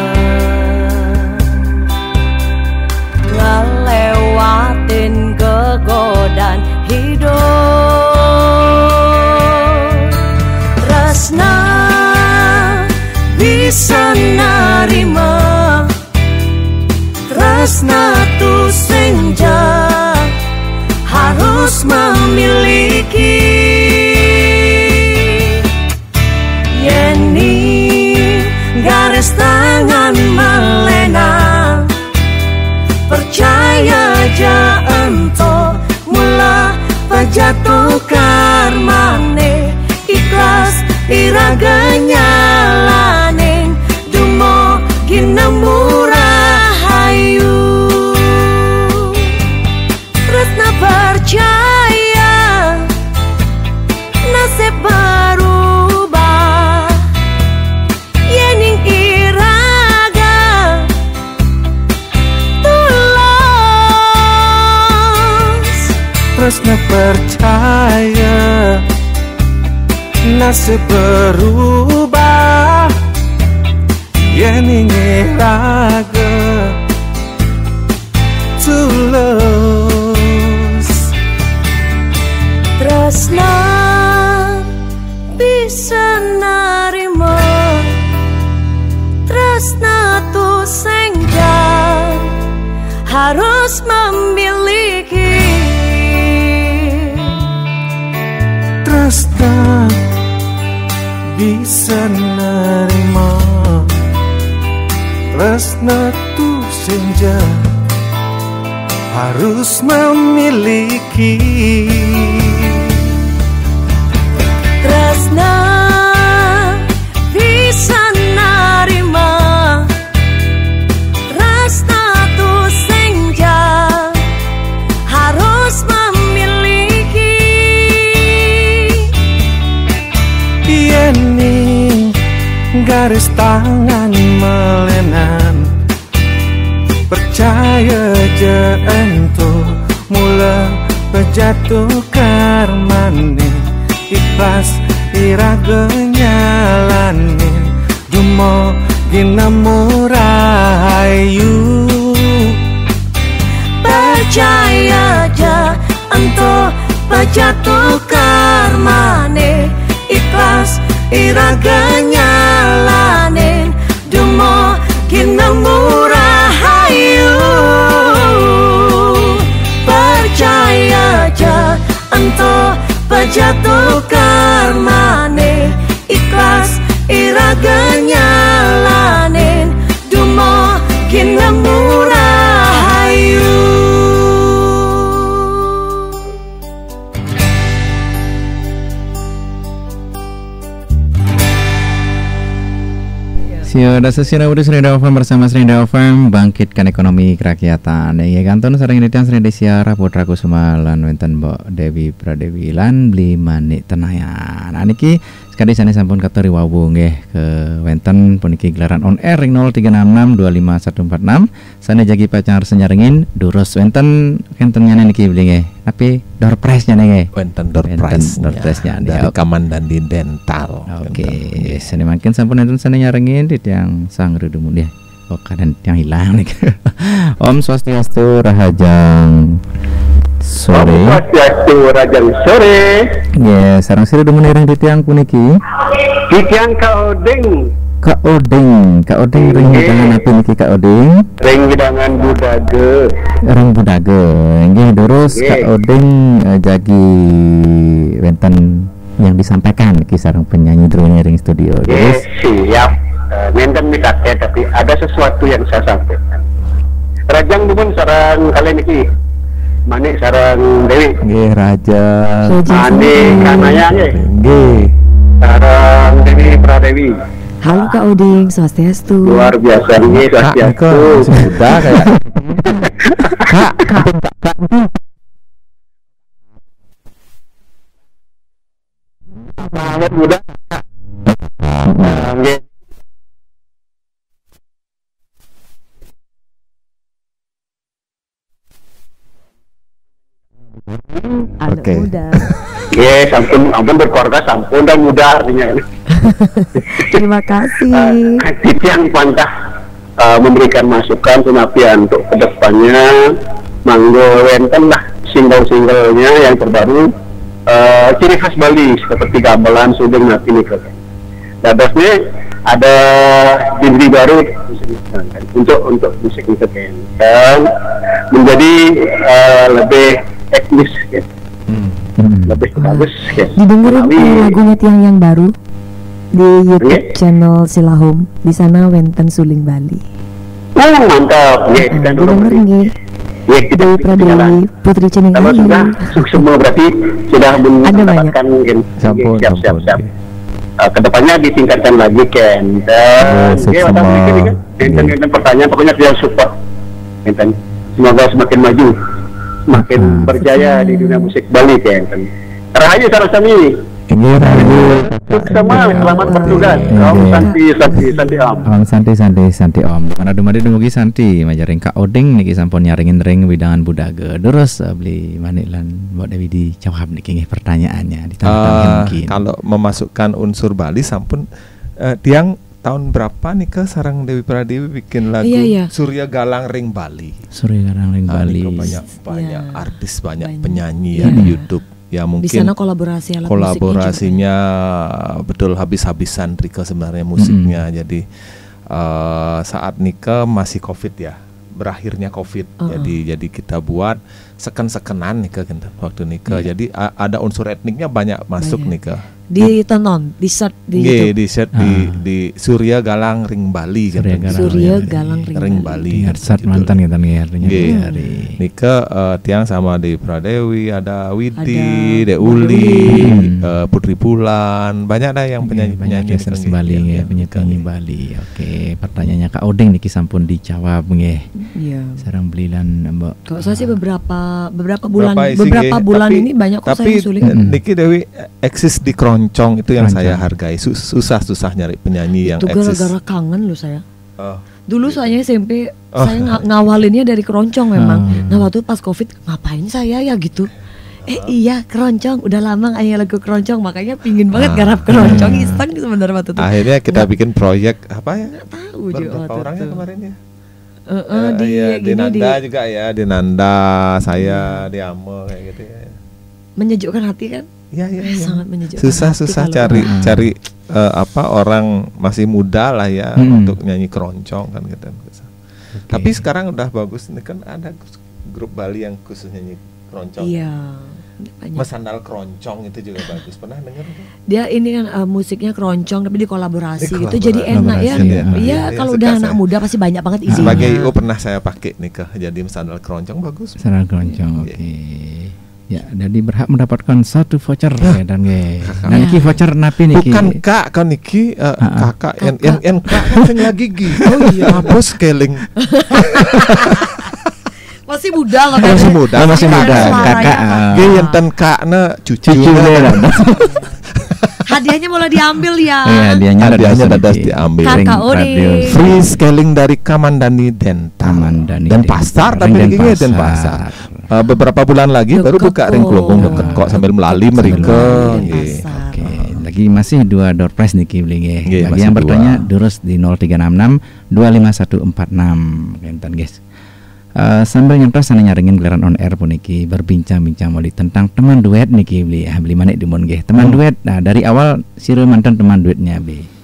ngelewatin kegodan hidup. Tresna bisa narima, tresna tu senja harus memiliki. Yeni garis tangan melena, percaya aja ento mula pejatuh karmane. Ikhlas iraganya laning dumo ginamura hayu. Tresna percaya nasib berubah. Yening iraga tulus. Tresna percaya nasib berubah. Yening iraga tulus. Tresna bisa narima, tresna tu senja harus memiliki. Tresna bisa nerima, tresna tu senja harus memiliki. Tresna bisa narima, tresna tu senja harus memiliki. percaya je ento mula pejatuh karmane ikhlas iraga nyalanin dumo ginamu rahayu percaya aja ento pejatuh karmane ikhlas iraga nyalanin dumo ginamu rahayu percaya aja ento pejatuh karmane ikhlas iraga nyalanin dumo ginamu rahayu. Sudah sesina udah Serinda FM bersama Serinda FM bangkitkan ekonomi kerakyatan. Ya kanton sareng ditiang Serinda siara Putra Kusuma lan wenten Mbok Dewi Pradewi lan beli manik tenayan. Nah niki sekali sana sampun kateri wawu nggih ke wenten puniki gelaran on air ring 0366254146 sana jagi pacar senyarengin durus wenten kentennya niki beli nggih. Tapi door prize-nya nih. Wenten door prize-nya dari Kamandandi Dental. Oke, sini makin sampun enten sana nyarengin di yang sang rudumu dia. Oh kadang yang hilang nih. Om Swastiastu Rahajang sore. Om Swastiastu Rahajang sore. Ya, sareng sira demen ireng di tiang puniki. Di tiang kaodeng. Kak Oding ring hidangan apa niki Kak Oding? Ring hidangan budage. Ring budage. Nggih terus Kak Oding jagi wenten yang disampaikan niki sareng penyanyi drone ring studio. Yes, siap. Nenten mikate tapi ada sesuatu yang saya sampaikan. Rajang dipun sareng kalian niki. Manik sareng Dewi. Nggih Raja. Manik kanaya nggih. Nggih. Sareng Dewi Pradewi. Halo Kak Oding, Swastiastu. Luar biasa nih Swastiastu. Sudah kayak Kak. Awet muda. Nggih. Anak muda. Yes, ampun berkeluarga sampun dan muda artinya. Terima kasih. Yang pantah memberikan masukan penapian untuk kedepannya manggo wenten lah single-singlenya yang terbaru ciri khas Bali seperti gamelan, sudeng, napi nih. Dadasnya ada genre baru untuk musik dan menjadi lebih etnis ya. Lebih bagus ya. Didengerin lagunya tiang yang baru di YouTube channel Silahom. Di sana wenten suling Bali. Oh mantap. Ya, kita didengerin nggih. Ya, kita Dewi Pradewi Putri Cening kalau Ayu. sudah semua berarti sudah mendapatkan mungkin siap. Kedepannya ditingkatkan lagi Ken. Dan dan pertanyaan pokoknya dia support. Semoga semakin maju, semakin berjaya di dunia musik Bali Ken. Rahayu sarasami. Ini Rahayu. Sama selamat bertugas. Om Santi Om. Om Santi Om. Mana dumadi dumugi Santi majaring Kak Oding niki sampun nyaringin ring widangan budage. Terus beli manik lan Mbok Dewi dijawab niki nggih pertanyaannya ditambah mungkin. Kalau memasukkan unsur Bali sampun tiang tahun berapa nih ke sarang Dewi Pradewi bikin lagu Surya Galang Ring Bali. Surya Galang Ring Bali. Banyak artis, banyak penyanyi ya di YouTube. Ya mungkin di sana kolaborasinya betul habis-habisan Rika sebenarnya musiknya. Jadi saat nikah masih Covid ya, berakhirnya Covid. Jadi kita buat seken-sekenan nikah waktu nikah. Jadi ada unsur etniknya banyak masuk nikah. Ditonton, di search di YouTube. Di search di Surya Galang Ring Bali. Surya Galang Ring Bali. Saat mantan kita nih artinya. Nikah tiang sama di Pradewi, ada Widi, Deuli, Putri Bulan, banyak dah yang penyanyi-penyanyi Bali, penyanyi Bali. Oke, pertanyaannya Kak Oding niki sampun dijawab nggih. Iya. Sareng belilan Mbok. Kalau saya sih beberapa bulan ini banyak kok saya sulit. Niki Dewi eksis di Keroncong itu yang saya hargai. Susah nyari penyanyi yang eksis. Itu gara-gara kangen loh saya. Dulu soalnya SMP saya ngawalinnya dari keroncong memang. Nah waktu pas Covid ngapain saya ya gitu. Iya keroncong, udah lama nyanyi lagu keroncong, makanya pingin banget garap keroncong, iseng sebenarnya waktu itu. Akhirnya kita bikin proyek apa ya? Nggak tahu juga berapa waktu orangnya itu. kemarin ya? Di Nanda juga ya, di Nanda, saya, di Amo kayak gitu ya. Menyejukkan hati kan? Iya. Sangat menyejukkan. Susah cari orang masih muda lah ya untuk nyanyi keroncong kan gitu. Tapi sekarang udah bagus, ini kan ada grup Bali yang khusus nyanyi keroncong. Iya. Mas Sandal keroncong itu juga bagus. Pernah dengar? Dia ini kan musiknya keroncong tapi dikolaborasi gitu, Dikolaborasi. jadi enak ya. Iya. Iya, kalau udah anak muda pasti banyak banget isinya. Sebagai IO pernah saya pakai nih jadi Mas Sandal keroncong bagus. Sandal keroncong, oke. Ya, jadi berhak mendapatkan 1 voucher ya dan Nah, niki voucher napi niki. Bukan kak kan niki kakak en kak kan sing lagi gi. Oh iya, hapus keling. Masih muda loh. Masih muda. Kakak. Ge enten kakna cucu. Hadiahnya mulai diambil ya. Iya, hadiahnya dadas diambil. Kakak Free scaling dari Kamandani Dental. Dan pasar tapi ini Denpasar. Beberapa bulan lagi baru buka ring Kelungkung deket kok sambil melalui mereka. Oke, lagi masih 2 door prize niki beli nggih. Bagi masih yang 2. bertanya terus di 0366 25146 kenten guys. Sambil nyentras sana nyaringin gelaran on air pun niki berbincang-bincang moli tentang teman duet niki beli beli mana di mon nggih. Teman duet. Nah, dari awal sira mantan teman duetnya beli.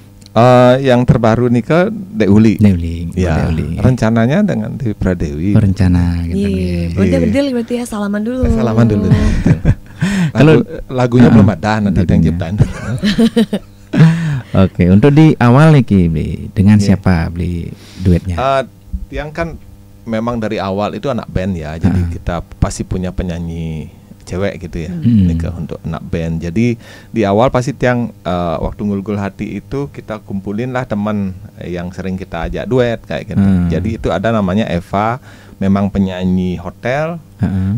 Yang terbaru nih ke Deuli. Ya, rencananya dengan Dewi Pradewi. Rencana gitu. Iya, berarti ya salaman dulu. Kalau lagunya belum ada, nanti ada yang ciptain. Oke, untuk di awal nih beli dengan siapa beli duetnya? Yang kan memang dari awal itu anak band ya, jadi kita pasti punya penyanyi cewek gitu ya, untuk anak band. Jadi di awal pasti tiang waktu ngulgul hati itu kita kumpulin lah teman yang sering kita ajak duet kayak gitu. Jadi itu ada namanya Eva, memang penyanyi hotel,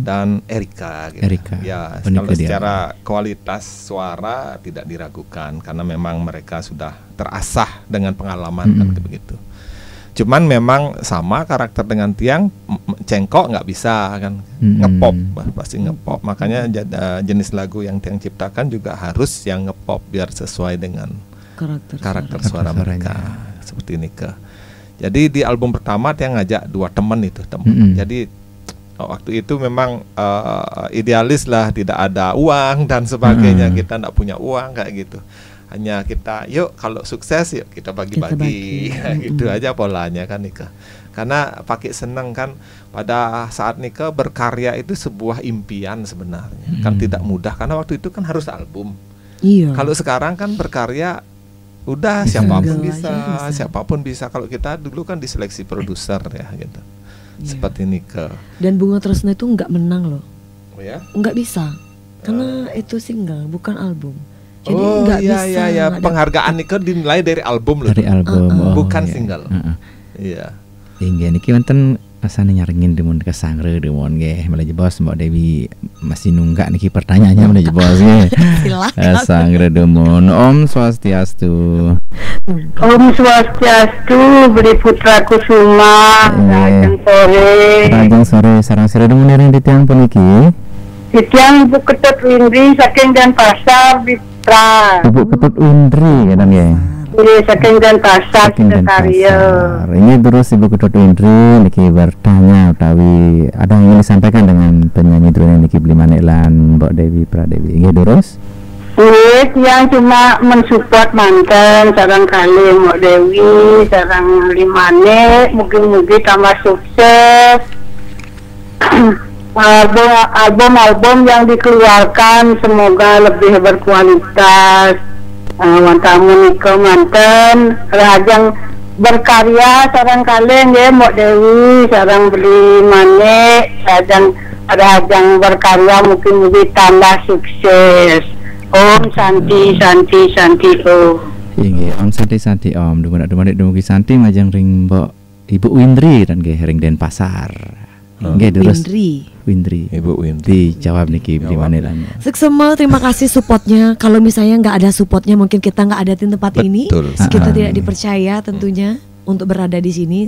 dan Erika gitu. Ya, kalau secara kualitas suara tidak diragukan karena memang mereka sudah terasah dengan pengalaman kan begitu. Cuman memang sama karakter dengan tiang, cengkok nggak bisa kan, ngepop pasti ngepop. Makanya jenis lagu yang tiang ciptakan juga harus yang ngepop biar sesuai dengan karakter suara mereka. Seperti ini Jadi di album pertama tiang ngajak 2 teman itu Jadi waktu itu memang idealis lah, tidak ada uang dan sebagainya. Kita nggak punya uang kayak gitu. Hanya kita yuk kalau sukses yuk kita bagi-bagi gitu aja polanya kan nikah. Karena pakai senang kan pada saat nikah berkarya itu sebuah impian sebenarnya. Kan tidak mudah karena waktu itu kan harus album. Iya. Kalau sekarang kan berkarya udah siapapun bisa. Kalau kita dulu kan diseleksi produser ya gitu. Seperti nikah. Dan Bunga Tresna itu nggak menang loh. Oh ya? Nggak bisa. Karena itu single bukan album. Jadi nggak bisa. Penghargaan nikah dinilai dari album loh. Dari album, bukan single. Iya. Hingga niki wonten asane nyaringin demun ke sangre demun nggih. Mulai bos Mbak Dewi masih nunggak niki pertanyaannya mulai bos nggih. Silakan. Sangre demun. Om Swastiastu. Om Swastiastu, Beri Putra Kusuma. Rajang sore sarang sore demun nering di tiang puniki. Di tiang Ibu Ketut Windri saking Denpasar di Ibu Ketut Windri kan ya. Iya, saking Denpasar Karya. Ini terus Ibu Ketut Windri niki bertanya utawi ada yang ingin disampaikan dengan penyanyi drone niki beli manelan Mbak Dewi Pradewi. Nggih terus? Yang cuma mensupport mantan sarang kali Mbak Dewi, sarang Limane, mungkin tambah sukses. Album yang dikeluarkan semoga lebih berkualitas. Wantamu nikah manten rajang berkarya sarang kalian ya Mbak Dewi, sarang beli mane rajang berkarya mungkin lebih tambah sukses. Om Santi Om. Iya, Om Santi Om. Dumugi Santi majang ring Mbak Ibu Windri dan nggih ring Denpasar. Nggih terus Windri. Ibu Windri jawab niki di mana lanya. Seksema terima kasih supportnya. Kalau misalnya nggak ada supportnya mungkin kita nggak ada di tempat ini. Kita tidak dipercaya tentunya. untuk berada di sini.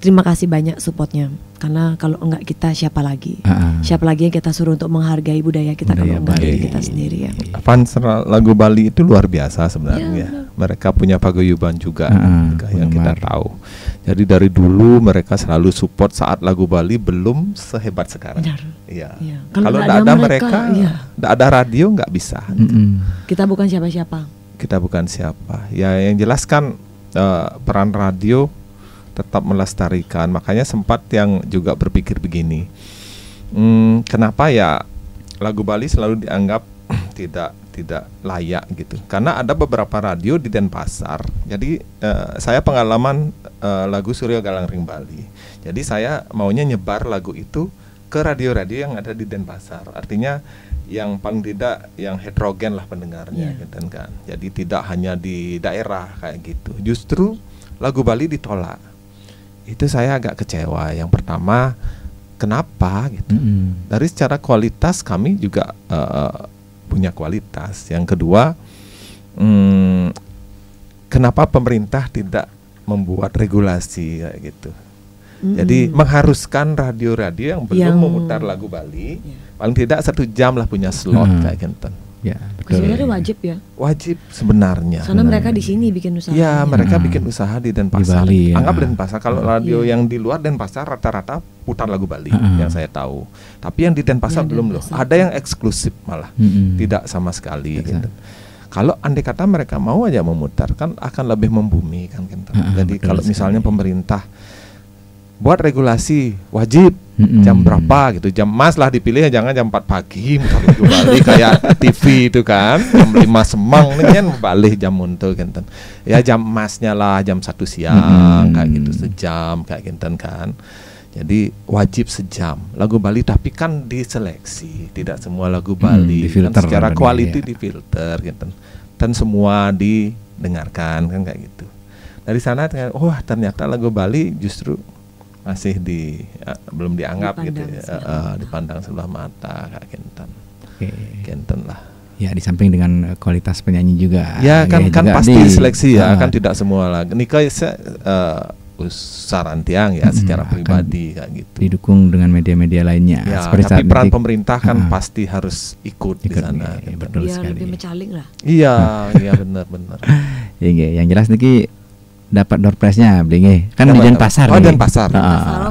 Terima kasih banyak supportnya, karena kalau enggak kita siapa lagi? Siapa lagi yang kita suruh untuk menghargai budaya kita kalau enggak diri kita sendiri ya. Fans lagu Bali itu luar biasa sebenarnya. Mereka punya paguyuban juga yang kita tahu. Jadi dari dulu mereka selalu support saat lagu Bali belum sehebat sekarang. Iya. Kalau tidak ada mereka, tidak ada radio nggak bisa. Kita bukan siapa-siapa. Kita bukan siapa. Ya yang jelas kan peran radio tetap melestarikan. Makanya sempat yang juga berpikir begini, kenapa ya lagu Bali selalu dianggap tidak layak gitu? Karena ada beberapa radio di Denpasar. Jadi saya pengalaman lagu Surya Galang Ring Bali. Jadi saya maunya nyebar lagu itu ke radio-radio yang ada di Denpasar. Artinya yang paling tidak yang heterogen lah pendengarnya, gitu kan. Jadi tidak hanya di daerah kayak gitu. Justru lagu Bali ditolak. Itu saya agak kecewa. Yang pertama, kenapa gitu? Dari secara kualitas kami juga punya kualitas. Yang kedua, kenapa pemerintah tidak membuat regulasi kayak gitu? Jadi mengharuskan radio-radio yang belum memutar lagu Bali, paling tidak 1 jam lah punya slot kayak gitu. Ya, betul. Sebenarnya wajib ya. Wajib sebenarnya. Karena mereka di sini bikin usaha. Ya, mereka bikin usaha di Denpasar. Di Bali, Anggap Denpasar. Kalau radio yang di luar Denpasar rata-rata putar lagu Bali yang saya tahu. Tapi yang di Denpasar belum loh. Ada yang eksklusif malah. Tidak sama sekali. Gitu. Kalau andai kata mereka mau aja memutar kan akan lebih membumi kan. Jadi kalau misalnya pemerintah buat regulasi wajib jam berapa gitu, jam emas lah dipilih, jangan jam 4 pagi mutar lagu Bali kayak TV itu kan, jam 5 semang ini kan balik jam untuk gitu. Ya jam emasnya lah jam 1 siang kayak gitu, sejam kayak gitu kan. Jadi wajib sejam lagu Bali, tapi kan diseleksi, tidak semua lagu Bali kan secara quality difilter gitu. Dan semua didengarkan kan kayak gitu. Dari sana ternyata lagu Bali justru masih belum dianggap dipandang gitu ya, dipandang sebelah mata kayak Kenten lah. Ya di samping dengan kualitas penyanyi juga. Ya kan pasti seleksi ya kan tidak semua lah. Nika sarantiang ya secara pribadi kayak gitu. Didukung dengan media-media lainnya. Ya, tapi peran pemerintah kan pasti harus ikut di sana. Betul sekali. Lebih mecaling lah. Iya benar. Yang jelas niki dapat door prize-nya beli kan di Denpasar. Denpasar.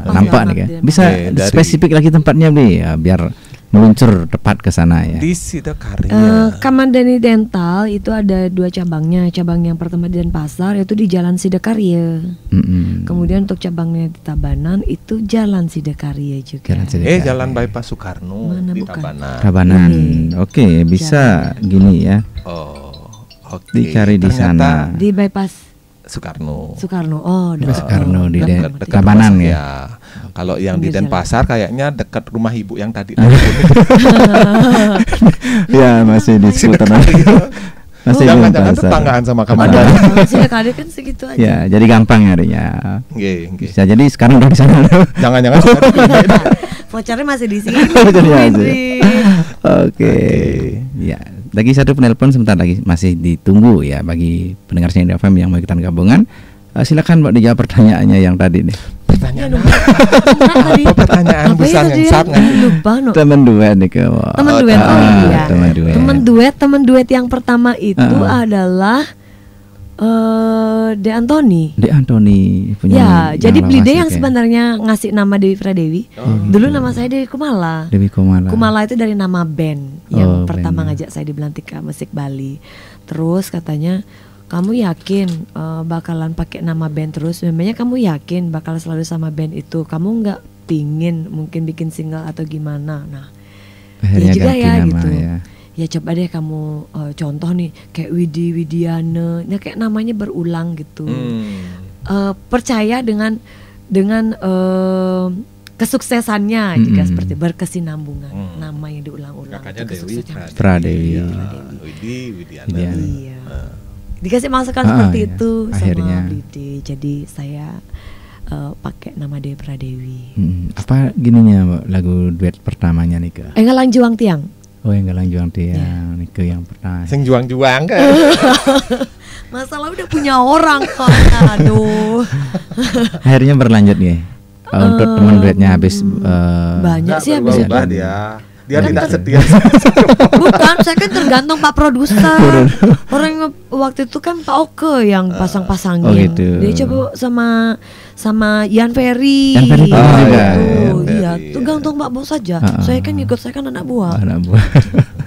Nampak nih kan. Bisa spesifik lagi tempatnya beli ya, biar meluncur tepat ke sana ya. Di Sidakarya. Kamandani Dental itu ada 2 cabangnya. Cabang yang pertama di Denpasar itu di Jalan Sidakarya. Kemudian untuk cabangnya di Tabanan itu Jalan Sidakarya juga. Jalan Bypass Soekarno di Tabanan. Oke, bisa gini ya. Dicari di sana. Di Bypass Soekarno. Soekarno di Tabanan ya. Kalau yang di Denpasar kayaknya dekat rumah ibu yang tadi. Ya masih di sekitar. Masih jangan tetanggaan sama Kamandani. Sidakarya kan segitu aja. Ya, jadi gampang nyarinya. Bisa jadi sekarang udah di sana. Jangan-jangan vouchernya masih di sini. Oke. Ya, lagi satu penelpon sebentar lagi masih ditunggu ya bagi pendengar Srinadi FM yang mau ikutan gabungan. Silakan Mbak dijawab pertanyaannya yang tadi nih. Pertanyaan apa pertanyaan besar yang sangat lupa teman duet nih ke teman duet yang pertama itu adalah De Antoni punya ya, jadi Blide yang sebenarnya ngasih nama Dewi Pradewi. Dulu nama saya Dewi Kumala. Kumala itu dari nama band yang pertama ngajak saya di Belantika Musik Bali. Terus katanya, kamu yakin bakalan pakai nama band terus? Memangnya kamu yakin bakal selalu sama band itu? Kamu nggak pingin mungkin bikin single atau gimana? Nah, ya juga ya gitu. Ya coba deh kamu contoh nih kayak Widiana, nah kayak namanya berulang gitu. Percaya dengan kesuksesannya jika seperti berkesinambungan, nama yang diulang-ulang. Kakaknya Dewi Pradewi. Widiana. Iya. Dikasih masukan seperti itu akhirnya sama Blide. Jadi saya pakai nama Dewi Pradewi. Apa gininya Mbak, lagu duet pertamanya nih ke? Enggalang Juang Tiang. Enggalang Juang Tiang nih ke yang pertama. Sing juang-juang kan. Masalah udah punya orang kan. Aduh. Akhirnya berlanjut nih. Untuk teman duetnya habis banyak sih habis itu. Dia kan tidak setia. Bukan, saya kan tergantung Pak Produser. Orang waktu itu kan Pak Oke yang pasang-pasangin. Oh gitu. Dia coba sama Yan Ferry. Yan Ferry juga. Iya, tergantung Pak Bos saja. Saya kan ikut, saya kan anak buah.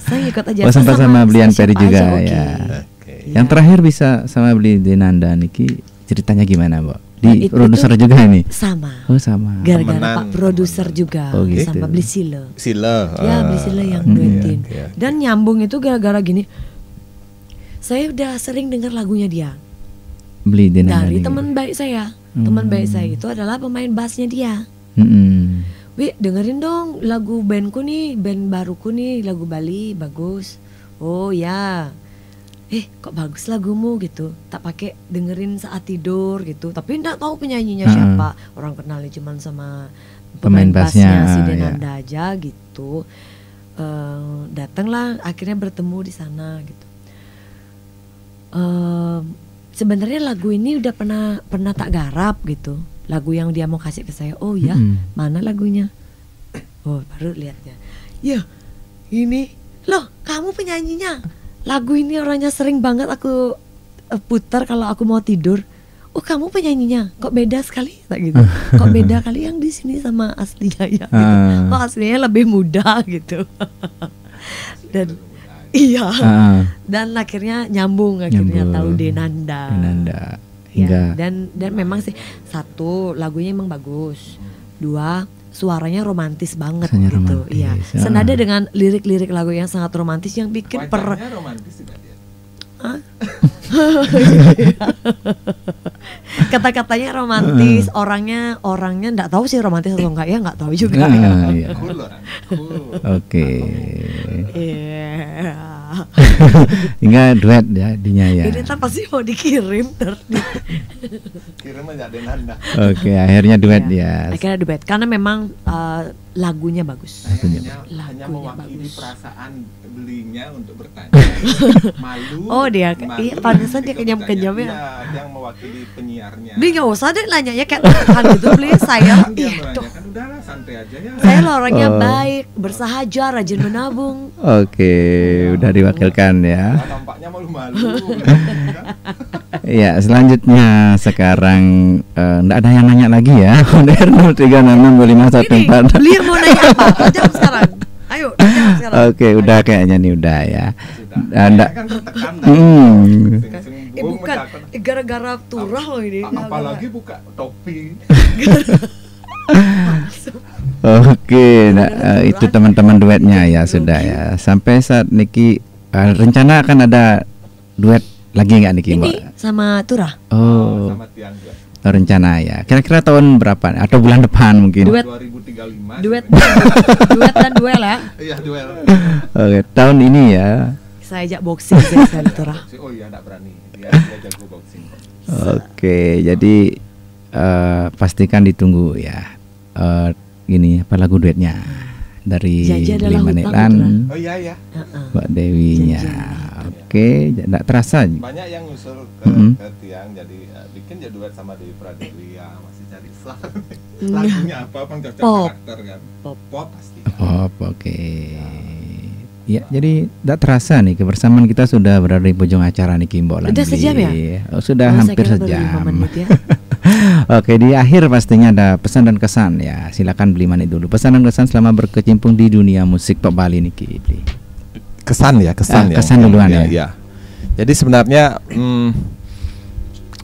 Saya ikut aja. Sempat sama beli Yan Ferry juga aja, ya. Yang terakhir bisa sama beli Denanda Niki, ceritanya gimana, Mbak? Di produser juga ini? Sama. Oh sama. Gara-gara Pak Produser juga gitu. sama Beli Sile. Ya Beli Sile yang duetin. Dan nyambung itu gara-gara gini. Saya udah sering dengar lagunya dia. Beli Denanda dari Niki. teman baik saya. Teman baik saya itu adalah pemain bassnya dia. Wi, dengerin dong lagu bandku nih, band baruku nih, lagu Bali bagus. Oh ya. Kok bagus lagumu gitu. Tak pakai dengerin saat tidur gitu. Tapi enggak tahu penyanyinya siapa. Orang kenalnya cuman sama pemain bassnya si Denanda aja gitu. Datanglah akhirnya bertemu di sana gitu. Sebenarnya lagu ini udah pernah tak garap gitu. Lagu yang dia mau kasih ke saya. Oh ya, mana lagunya? Oh, baru lihatnya. Ya, ini loh, kamu penyanyinya. Lagu ini orangnya sering banget aku putar kalau aku mau tidur. Oh, kamu penyanyinya. Kok beda sekali tak gitu. Kok beda kali yang di sini sama aslinya ya gitu. Kok aslinya lebih muda gitu. Dan iya. Dan akhirnya nyambung tahu Denanda. Hingga dan memang sih satu lagunya emang bagus. Dua, suaranya romantis banget gitu. Iya. Senada dengan lirik-lirik lagu yang sangat romantis yang bikin romantis tidak dia? Kata-katanya romantis, orangnya enggak tahu sih romantis atau enggak ya, enggak tahu juga. Oke. Hingga duet ya dinya ya. Ini kan pasti mau dikirim Kirim aja Denanda. Oke, akhirnya duet ya. Akhirnya duet karena memang lagunya bagus. Hanya mewakili perasaan belinya untuk bertanya. Malu. Oh dia, iya pantesan dia kenyam-kenyam ya. Dia yang mewakili penyiarnya. Beli nggak usah deh nanya ya kayak tekan gitu beli saya. Kan udahlah santai aja ya. Saya orangnya baik, bersahaja, rajin menabung. Oke, udah diwakilkan ya. Tampaknya malu-malu. Ya, selanjutnya sekarang enggak ada yang nanya lagi ya. Udah 03662514. Beli yang mau nanya apa? Jawab sekarang. Ayo, jawab sekarang. Oke, udah kayaknya nih udah ya. Enggak. Bukan gara-gara turah loh ini. Apalagi buka topi. Oke, itu teman-teman duetnya ya sudah ya. Sampai saat Niki rencana akan ada duet lagi nggak Niki Mbak? Ini sama Turah. Oh, sama Tiang juga. Rencana ya. Kira-kira tahun berapa atau bulan depan mungkin? Duet 2035. Duet dan duel ya. Iya, duel. Oke, tahun ini ya. Saya ajak boxing sekali Turah. Oh iya, enggak berani. Dia jago boxing. Oke, jadi pastikan ditunggu ya. Gini apa lagu duetnya dari Limanelan. Oh iya ya. Mbak Dewinya. Oke, tidak terasa. Banyak yang nyusul ke Tiang, jadi bikin ya duet sama Dewi Pradewi ya, masih cari selah. Lagunya apa, cocok karakter kan? Pop pasti. Pop, oke. Ya, jadi tidak terasa nih kebersamaan kita sudah berada di pojok acara nih Kimbo Landri. Sudah sejam ya? Sudah hampir sejam. Ya. Oke, di akhir pastinya ada pesan dan kesan ya. Silakan Beli Manik dulu. Pesan dan kesan selama berkecimpung di dunia musik pop Bali nih Beli. Kesan ya. Kesan duluan ya. Ya. Jadi sebenarnya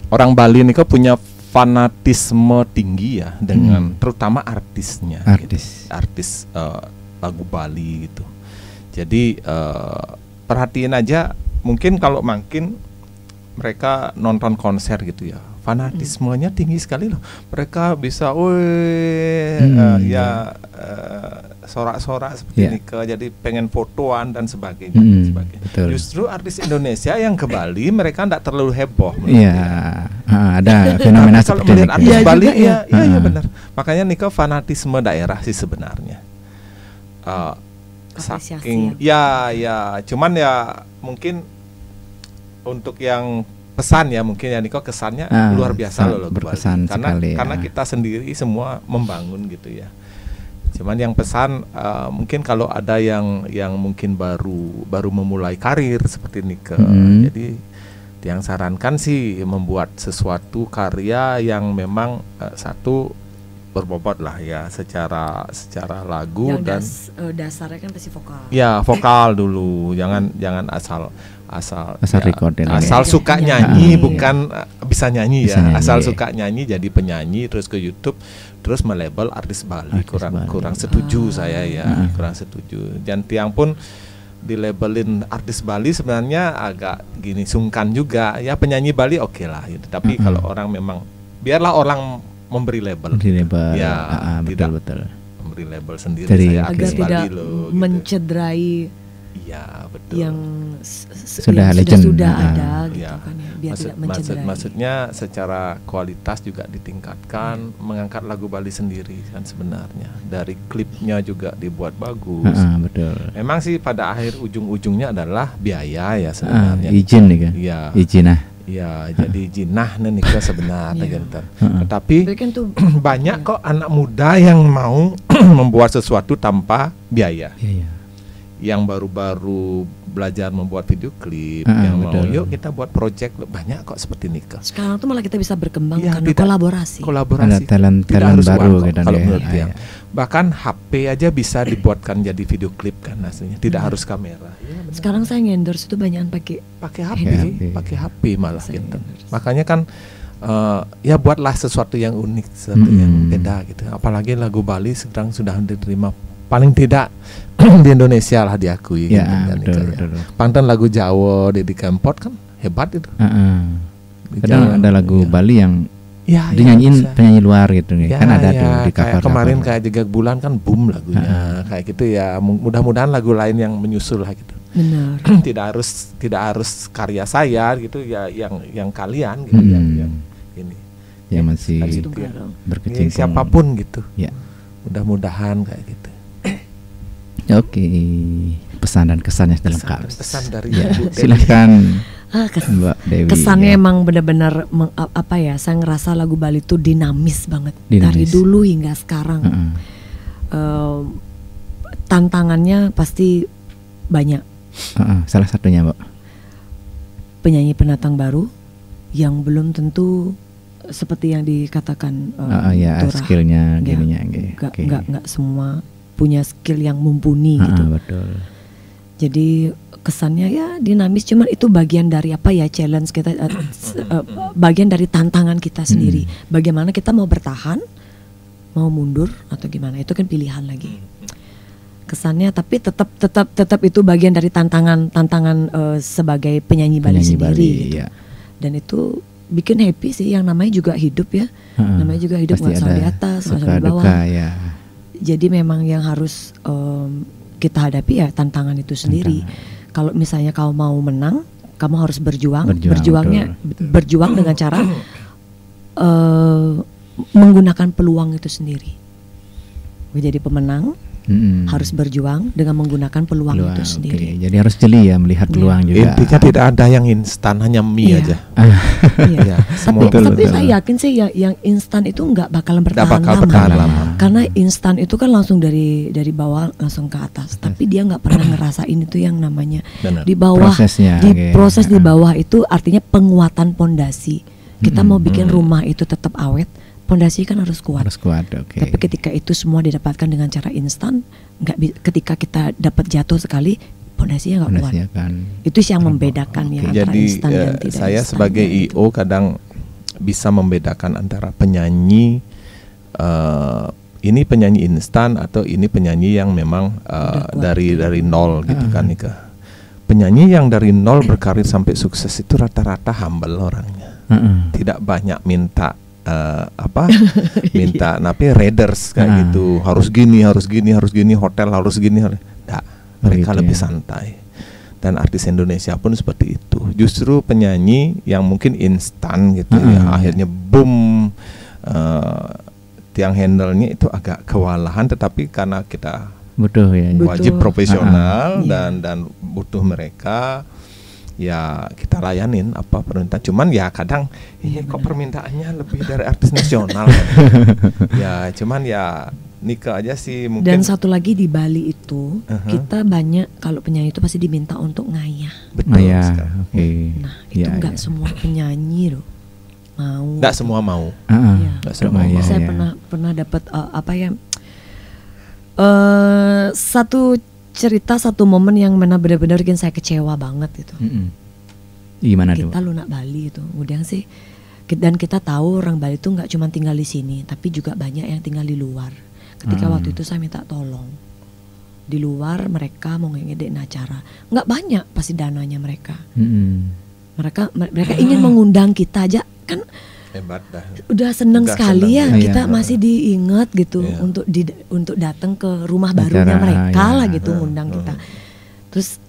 orang Bali ini kok punya fanatisme tinggi ya dengan terutama artisnya. Artis lagu Bali gitu. Jadi perhatiin aja, mungkin kalau makin mereka nonton konser gitu ya, fanatismenya tinggi sekali loh. Mereka bisa, sorak-sorak seperti ini jadi pengen fotoan dan sebagainya. Justru artis Indonesia yang ke Bali mereka tidak terlalu heboh. Iya, ada fenomena kalau seperti melihat artis Bali, iya benar. Makanya nih fanatisme daerah sih sebenarnya. Saking ya cuman ya mungkin untuk yang pesan ya mungkin ya Niko, kesannya luar biasa loh berkesan sekali, karena kita sendiri semua membangun gitu ya. Cuman yang pesan mungkin kalau ada yang mungkin baru memulai karir seperti Niko, jadi yang sarankan sih membuat sesuatu karya yang memang satu berbobot lah ya secara lagu yang dan dasarnya kan pasti vokal. Ya vokal dulu, jangan asal record asal suka nyanyi bukan bisa nyanyi ya, asal suka nyanyi jadi penyanyi terus ke YouTube terus melabel artis Bali, kurang setuju saya ya, kurang setuju. Dan tiang pun dilabelin artis Bali sebenarnya agak gini sungkan juga ya, penyanyi Bali oke lah gitu. Tapi kalau orang memang biarlah orang memberi label ya, betul. Memberi label sendiri saya agar artis tidak Bali loh, mencederai iya betul yang sudah ada gitu ya, kan ya, biar tidak mencederai. Maksudnya secara kualitas juga ditingkatkan, mengangkat lagu Bali sendiri kan sebenarnya, dari klipnya juga dibuat bagus. Betul. Memang sih pada akhir ujung-ujungnya adalah biaya ya sebenarnya. Izin nih kan. Iya. Izinah. Ya, jadi jinah nih sebenarnya gitu. Tetapi banyak kok anak muda yang mau membuat sesuatu tanpa biaya. Yang baru-baru belajar membuat video klip, yang mau yuk kita buat project, banyak kok seperti Nika. Sekarang tuh malah kita bisa berkembang karena kolaborasi. Ada talent baru gitu kalau menurut dia. Bahkan HP aja bisa dibuatkan jadi video klip kan aslinya, tidak harus kamera. Sekarang saya endorse itu banyak pakai HP malah gitu. Makanya kan ya buatlah sesuatu yang unik, sesuatu yang beda gitu. Apalagi lagu Bali sekarang sudah diterima paling tidak di Indonesia lah diakui ya, gitu, betul. Pantan lagu Jawa Dedi Kempot kan hebat itu. Kadang ada lagu Bali yang dinyanyiin penyanyi luar gitu kan ada tuh di cover. Kemarin kayak Jegak Bulan kan boom lagunya kayak gitu ya. Mudah-mudahan lagu lain yang menyusul lah gitu. Benar. tidak harus karya saya gitu ya, yang kalian gitu yang ini. Yang masih berkecimpung. Siapapun gitu. Ya. Mudah-mudahan kayak gitu. Oke, pesan dan kesannya lengkap. Pesan dari silakan Mbak Dewi. Kesannya emang benar-benar saya ngerasa lagu Bali itu dinamis banget dari dulu hingga sekarang. Tantangannya pasti banyak. Salah satunya Mbak, penyanyi pendatang baru yang belum tentu seperti yang dikatakan skillnya gininya nggak semua punya skill yang mumpuni gitu. Betul. Jadi kesannya ya dinamis, cuman itu bagian dari challenge kita, bagian dari tantangan kita sendiri. Bagaimana kita mau bertahan, mau mundur atau gimana, itu kan pilihan lagi. Kesannya tapi tetap itu bagian dari tantangan sebagai penyanyi Bali sendiri gitu. Dan itu bikin happy sih, yang namanya juga hidup ya. Namanya juga hidup, nggak selalu di atas, nggak selalu di bawah. Jadi memang yang harus kita hadapi ya tantangan itu sendiri. Kalau misalnya kau mau menang, kamu harus berjuang dengan cara menggunakan peluang itu sendiri. Menjadi pemenang harus berjuang dengan menggunakan peluang itu sendiri. Jadi harus jeli ya melihat peluang juga. Intinya tidak ada yang instan, hanya mie aja. Tapi saya yakin sih yang instan itu nggak bakalan bertahan lama. Karena instan itu kan langsung dari bawah langsung ke atas. Tapi dia nggak pernah ngerasain itu yang namanya di bawah. Proses di bawah itu artinya penguatan pondasi. Kita mau bikin rumah itu tetap awet, pondasi kan harus kuat. Tapi ketika itu semua didapatkan dengan cara instan, ketika kita dapat jatuh sekali, pondasinya nggak kuat. Itu sih yang membedakan ya antara instan dan tidak. Saya sebagai IO kadang bisa membedakan antara penyanyi ini penyanyi instan atau ini penyanyi yang memang dari nol gitu kan Nika. Penyanyi yang dari nol berkarir sampai sukses itu rata-rata humble orangnya. Tidak banyak minta tapi raiders kayak gitu, harus gini, hotel harus gini. Mereka lebih santai. Dan artis Indonesia pun seperti itu. Justru penyanyi yang mungkin instan gitu ya, akhirnya boom, tiang handle-nya itu agak kewalahan, tetapi karena kita butuh wajib profesional dan butuh mereka, ya kita layanin apa permintaan. Cuman ya kadang ini kok permintaannya lebih dari artis nasional. Ya cuman ya Nika aja sih mungkin. Dan satu lagi di Bali itu kita banyak kalau penyanyi itu pasti diminta untuk ngayah. Betul. Nah itu nggak semua penyanyi loh mau. Nggak semua mau. Nggak semua mau. Saya pernah dapat satu cerita, satu momen yang mana benar-benar bikin saya kecewa banget itu. Gimana tuh? Kita lunak Bali itu, kemudian sih, dan kita tahu orang Bali itu nggak cuma tinggal di sini, tapi juga banyak yang tinggal di luar. Ketika waktu itu saya minta tolong, di luar mereka mau ngedein acara, nggak banyak pasti dananya mereka. Mereka ingin mengundang kita aja kan. Hebat dah. Udah seneng sekali ya kita masih diingat gitu untuk datang ke rumah barunya mereka lah gitu ngundang kita. Terus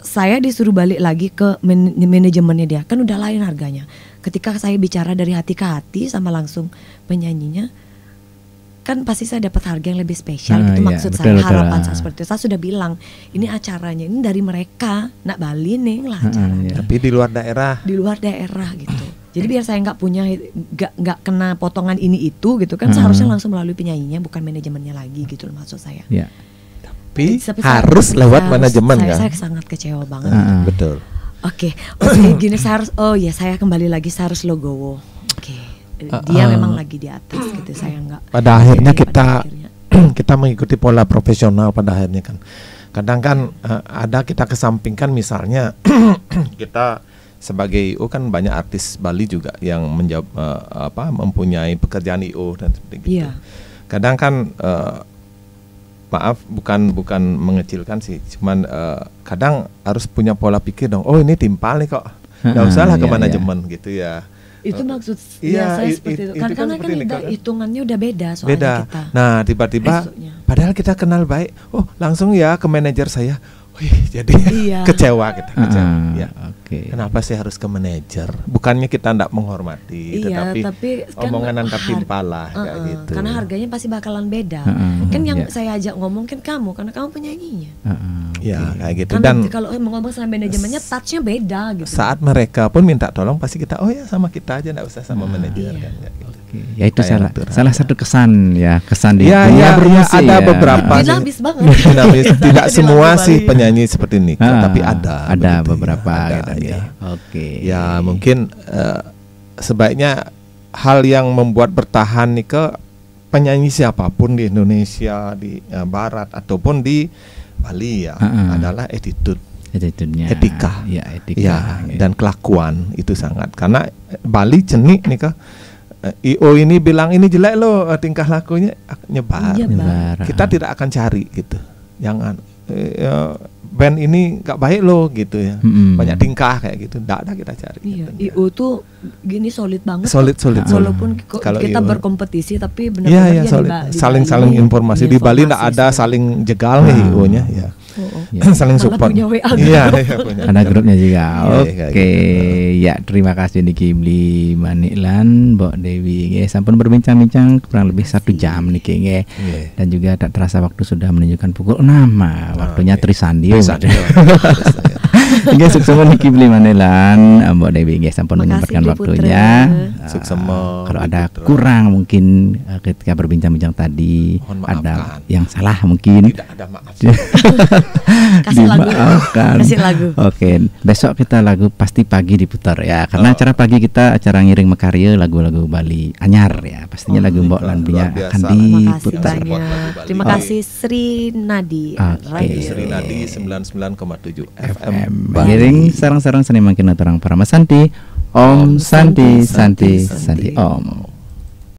saya disuruh balik lagi ke manajemennya dia, kan udah lain harganya. Ketika saya bicara dari hati ke hati sama langsung penyanyinya, kan pasti saya dapat harga yang lebih spesial gitu. Maksud saya harapan saya seperti itu. Saya sudah bilang ini acaranya ini dari mereka, nak Bali nih lah acaranya. Tapi di luar daerah. Di luar daerah gitu. Jadi biar saya nggak punya nggak kena potongan ini itu gitu kan, seharusnya langsung melalui penyanyinya bukan manajemennya lagi gitu loh maksud saya. Tapi harus lewat manajemen kan. Saya sangat kecewa banget. Betul. Oke, gini saya harus saya kembali lagi saya harus logowo. Oke. Dia memang lagi di atas gitu, saya nggak. Pada akhirnya kita mengikuti pola profesional pada akhirnya kan. Kadang kan ada kita kesampingkan misalnya kita sebagai IO kan banyak artis Bali juga yang menjawab mempunyai pekerjaan IO dan seperti gitu. Kadang kan maaf bukan mengecilkan sih, cuman kadang harus punya pola pikir dong. Oh ini timpal nih kok, nggak usahlah ke manajemen gitu ya. Itu maksud saya seperti itu. Karena kan hitungannya udah beda soalnya kita. Nah tiba-tiba padahal kita kenal baik, oh langsung ya ke manajer saya. Wih, jadi kecewa kita. Kenapa sih harus ke manajer? Bukannya kita tidak menghormati, tapi omongan antar timpal lah kayak gitu. Karena harganya pasti bakalan beda. Kan yang saya ajak ngomong kan kamu, karena kamu penyanyinya. Kayak gitu. Karena dan kalau ngomong sama manajemennya touchnya beda gitu. Saat mereka pun minta tolong pasti kita sama kita aja, tidak usah sama manajer kan. Gitu. Ya itu salah satu kesan di ada beberapa dinamis banget. Dinamis. Tidak semua sih penyanyi seperti ini, tapi ada beberapa ya mungkin sebaiknya hal yang membuat bertahan nih ke penyanyi siapapun di Indonesia, di Barat ataupun di Bali adalah attitude-nya, etika. Dan kelakuan itu sangat, karena Bali cenik nih ke IO ini bilang ini jelek loh tingkah lakunya, nyebar. Kita tidak akan cari gitu. Jangan band ini nggak baik loh gitu ya. Banyak tingkah kayak gitu. Nggak ada kita cari. IO tuh gini solid banget. Solid. Walaupun kita berkompetisi tapi benar-benar saling informasi. Di Bali nggak ada saling jegal nih IO-nya ya. Saling support. Ada grupnya juga. Ya terima kasih Niki Bli Maniklan, Mbok Dewi. Sampun berbincang-bincang kurang lebih 1 jam Niki. Dan juga tak terasa waktu sudah menunjukkan pukul 6. Waktunya Trisandio. Sukses Niki Bli Maniklan, Mbok Dewi. Sampun menyempatkan waktunya. Kalau ada kurang mungkin ketika berbincang-bincang tadi, ada yang salah mungkin. Tidak ada maaf. Kasih lagu. Oke, besok kita lagu pasti pagi diputar ya, karena acara pagi kita acara ngiring mekarya lagu-lagu Bali anyar ya, pastinya lagu Mbok Lanbinya akan diputar. Terima kasih Sri Nadi. Sri Nadi 99,7 FM. Ngiring sarang-sarang seni makin orang para Santi. Om Santi Santi Santi Om.